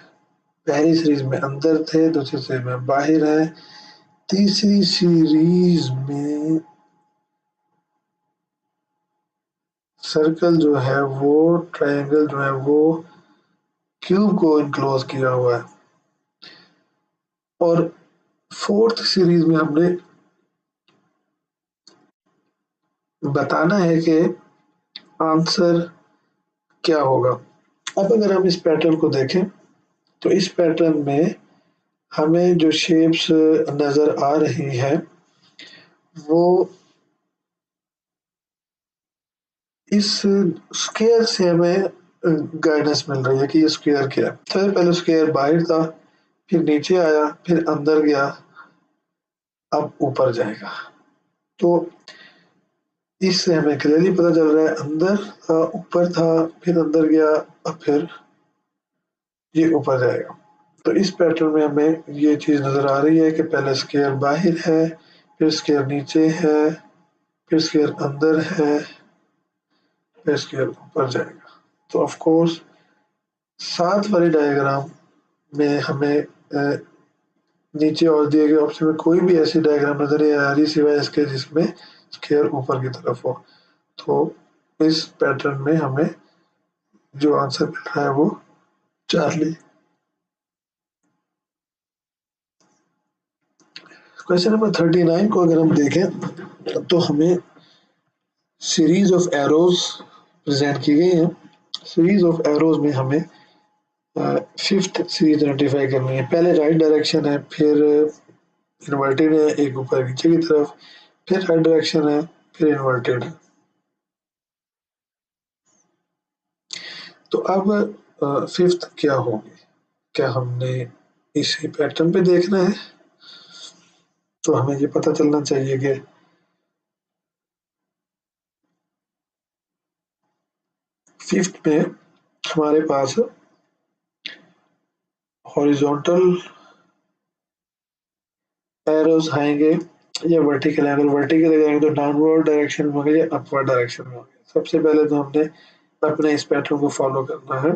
पहली सीरीज में अंदर थे, दूसरी सीरीज में बाहर है, तीसरी सीरीज में सर्कल जो है वो ट्रायंगल जो है वो क्यूब को इनक्लोज किया हुआ है। और फोर्थ सीरीज में हमने बताना है कि आंसर क्या होगा। अब अगर हम इस पैटर्न को देखें तो इस पैटर्न में हमें जो शेप्स नजर आ रही हैं वो इस स्क्वायर से हमें गाइडेंस मिल रही है कि ये स्क्वायर क्या है। सबसे पहले स्क्वायर बाहर था, फिर नीचे आया, फिर अंदर गया, अब ऊपर जाएगा। तो इससे हमें क्लियरली पता चल रहा है अंदर था, ऊपर था, फिर अंदर गया, अब फिर ये ऊपर जाएगा। तो इस पैटर्न में हमें ये चीज नजर आ रही है कि पहले स्क्वायर बाहर है, फिर स्क्वायर नीचे है, फिर स्क्वायर अंदर है, फिर स्क्वायर ऊपर जाएगा। तो ऑफ कोर्स साथ वाले डायग्राम में हमें नीचे और दिए गए ऑप्शन में कोई भी ऐसी डायग्राम नजर नहीं आ रही सिवाय इसके जिसमें स्क्वायर ऊपर की तरफ हो। तो इस पैटर्न में हमें जो आंसर मिल रहा है वो चार्ली। क्वेश्चन नंबर 39 को अगर हम देखें तो हमें सीरीज ऑफ एरोज प्रेजेंट की गई हैं। सीरीज ऑफ एरोज में हमें फिफ्थ सीरीज आइडेंटिफाई करनी है। पहले राइट डायरेक्शन है, फिर इन्वर्टेड है एक ऊपर नीचे की तरफ, फिर राइट डायरेक्शन है, फिर इन्वर्टेड है। तो अब फिफ्थ क्या होगी? क्या हमने इसी पैटर्न पे देखना है? तो हमें ये पता चलना चाहिए कि फिफ्थ में हमारे पास हॉरिजॉन्टल एरोज आएंगे या वर्टिकल एरो। वर्टिकल जाएंगे तो डाउनवर्ड डायरेक्शन में होंगे या अपवर्ड डायरेक्शन में होंगे। सबसे पहले तो हमने अपने इस पैटर्न को फॉलो करना है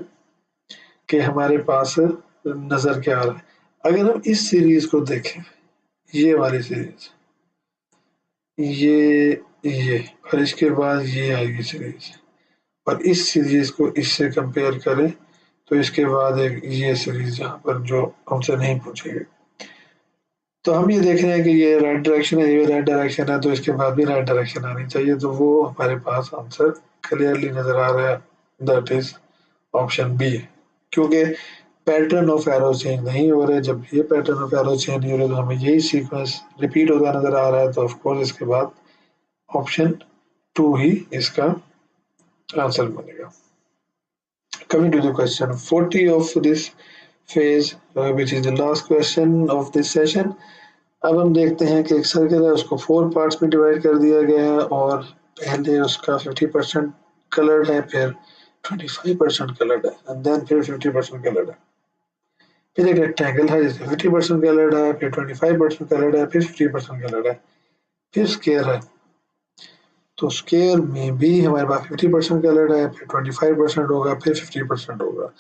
कि हमारे पास नजर क्या आ रहा है। अगर हम इस सीरीज को देखें, ये वाली सीरीज, ये और इसके बाद ये आएगी सीरीज, और इस सीरीज को इससे कंपेयर करें तो इसके बाद एक ये सीरीज यहाँ पर जो हमसे नहीं पूछी गई। तो हम ये देख रहे हैं कि ये राइट डायरेक्शन है, ये राइट डायरेक्शन है, तो इसके बाद भी राइट डायरेक्शन आनी चाहिए। तो वो हमारे पास आंसर क्लियरली नजर आ रहा है, दैट इज ऑप्शन बी। क्योंकि पैटर्न ऑफ एरो चेंज नहीं हो रहे। जब ये पैटर्न ऑफ एरो चेंज नहीं हो रहे तो हमें यही सीक्वेंस रिपीट होता नजर आ रहा है। तो ऑफकोर्स इसके बाद ऑप्शन टू ही इसका आंसर बनेगा। Coming to the question 40 of this phase, which is the last question of this session. अब हम देखते हैं कि एक सर्कल है, उसको 4 पार्ट्स में डिवाइड कर दिया गया है और पहले उसका 50% कलर्ड है, फिर 25% कलर्ड है, एंड देन फिर 50% कलर्ड है। फिर एक रेक्टेंगल है जिसमें 50% कलर्ड है, फिर 25% कलर्ड है, फिर 50% कलर्ड है, फिर स्क्वायर है। तो स्क्वायर में भी हमारे पास 50% कलर्ड है, फिर 25% होगा, फिर 50% होगा।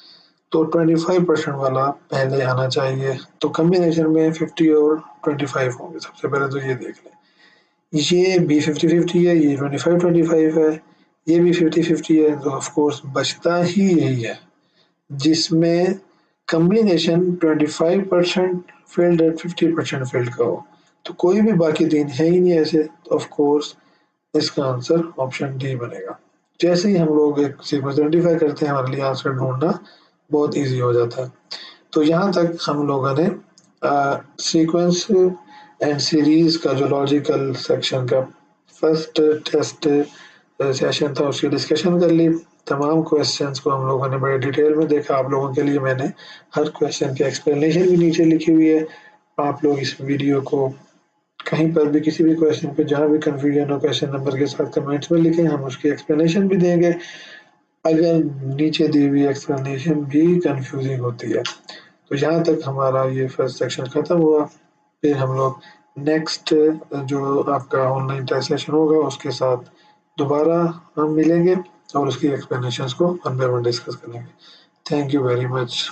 तो 25% वाला पहले आना चाहिए। तो कॉम्बिनेशन में 50 और 25 होंगे। सबसे पहले तो ये देख लें, ये भी 50-50 है, ये 25-25 है, ये भी 50-50 है। तो ऑफ कोर्स बचता ही यही है जिसमें कॉम्बिनेशन 25% फिल्ड और 50% फिल्ड का हो। तो कोई भी बाकी तीन है ही नहीं ऐसे। तो ऑफ कोर्स इसका आंसर ऑप्शन डी बनेगा। जैसे ही हम लोग एक सीक्वेंस आइडेंटिफाई करते हैं, हमारे लिए आंसर ढूंढना बहुत इजी हो जाता है। तो यहाँ तक हम लोगों ने सीक्वेंस एंड सीरीज का जो लॉजिकल सेक्शन का फर्स्ट टेस्ट सेशन था उसकी डिस्कशन कर ली। तमाम क्वेश्चंस को हम लोगों ने बड़े डिटेल में देखा। आप लोगों के लिए मैंने हर क्वेश्चन की एक्सप्लेनेशन भी नीचे लिखी हुई है। आप लोग इस वीडियो को कहीं पर भी किसी भी क्वेश्चन पे जहाँ भी कंफ्यूजन हो क्वेश्चन नंबर के साथ कमेंट्स में लिखें, हम उसकी एक्सप्लेनेशन भी देंगे। अगर नीचे दी हुई एक्सप्लेनेशन भी कंफ्यूजिंग होती है। तो यहाँ तक हमारा ये फर्स्ट सेक्शन खत्म हुआ। फिर हम लोग नेक्स्ट जो आपका ऑनलाइन टेस्ट सेशन होगा उसके साथ दोबारा हम मिलेंगे और उसकी एक्सप्लेनेशंस को वन बाय वन डिस्कस करेंगे। Thank you very much.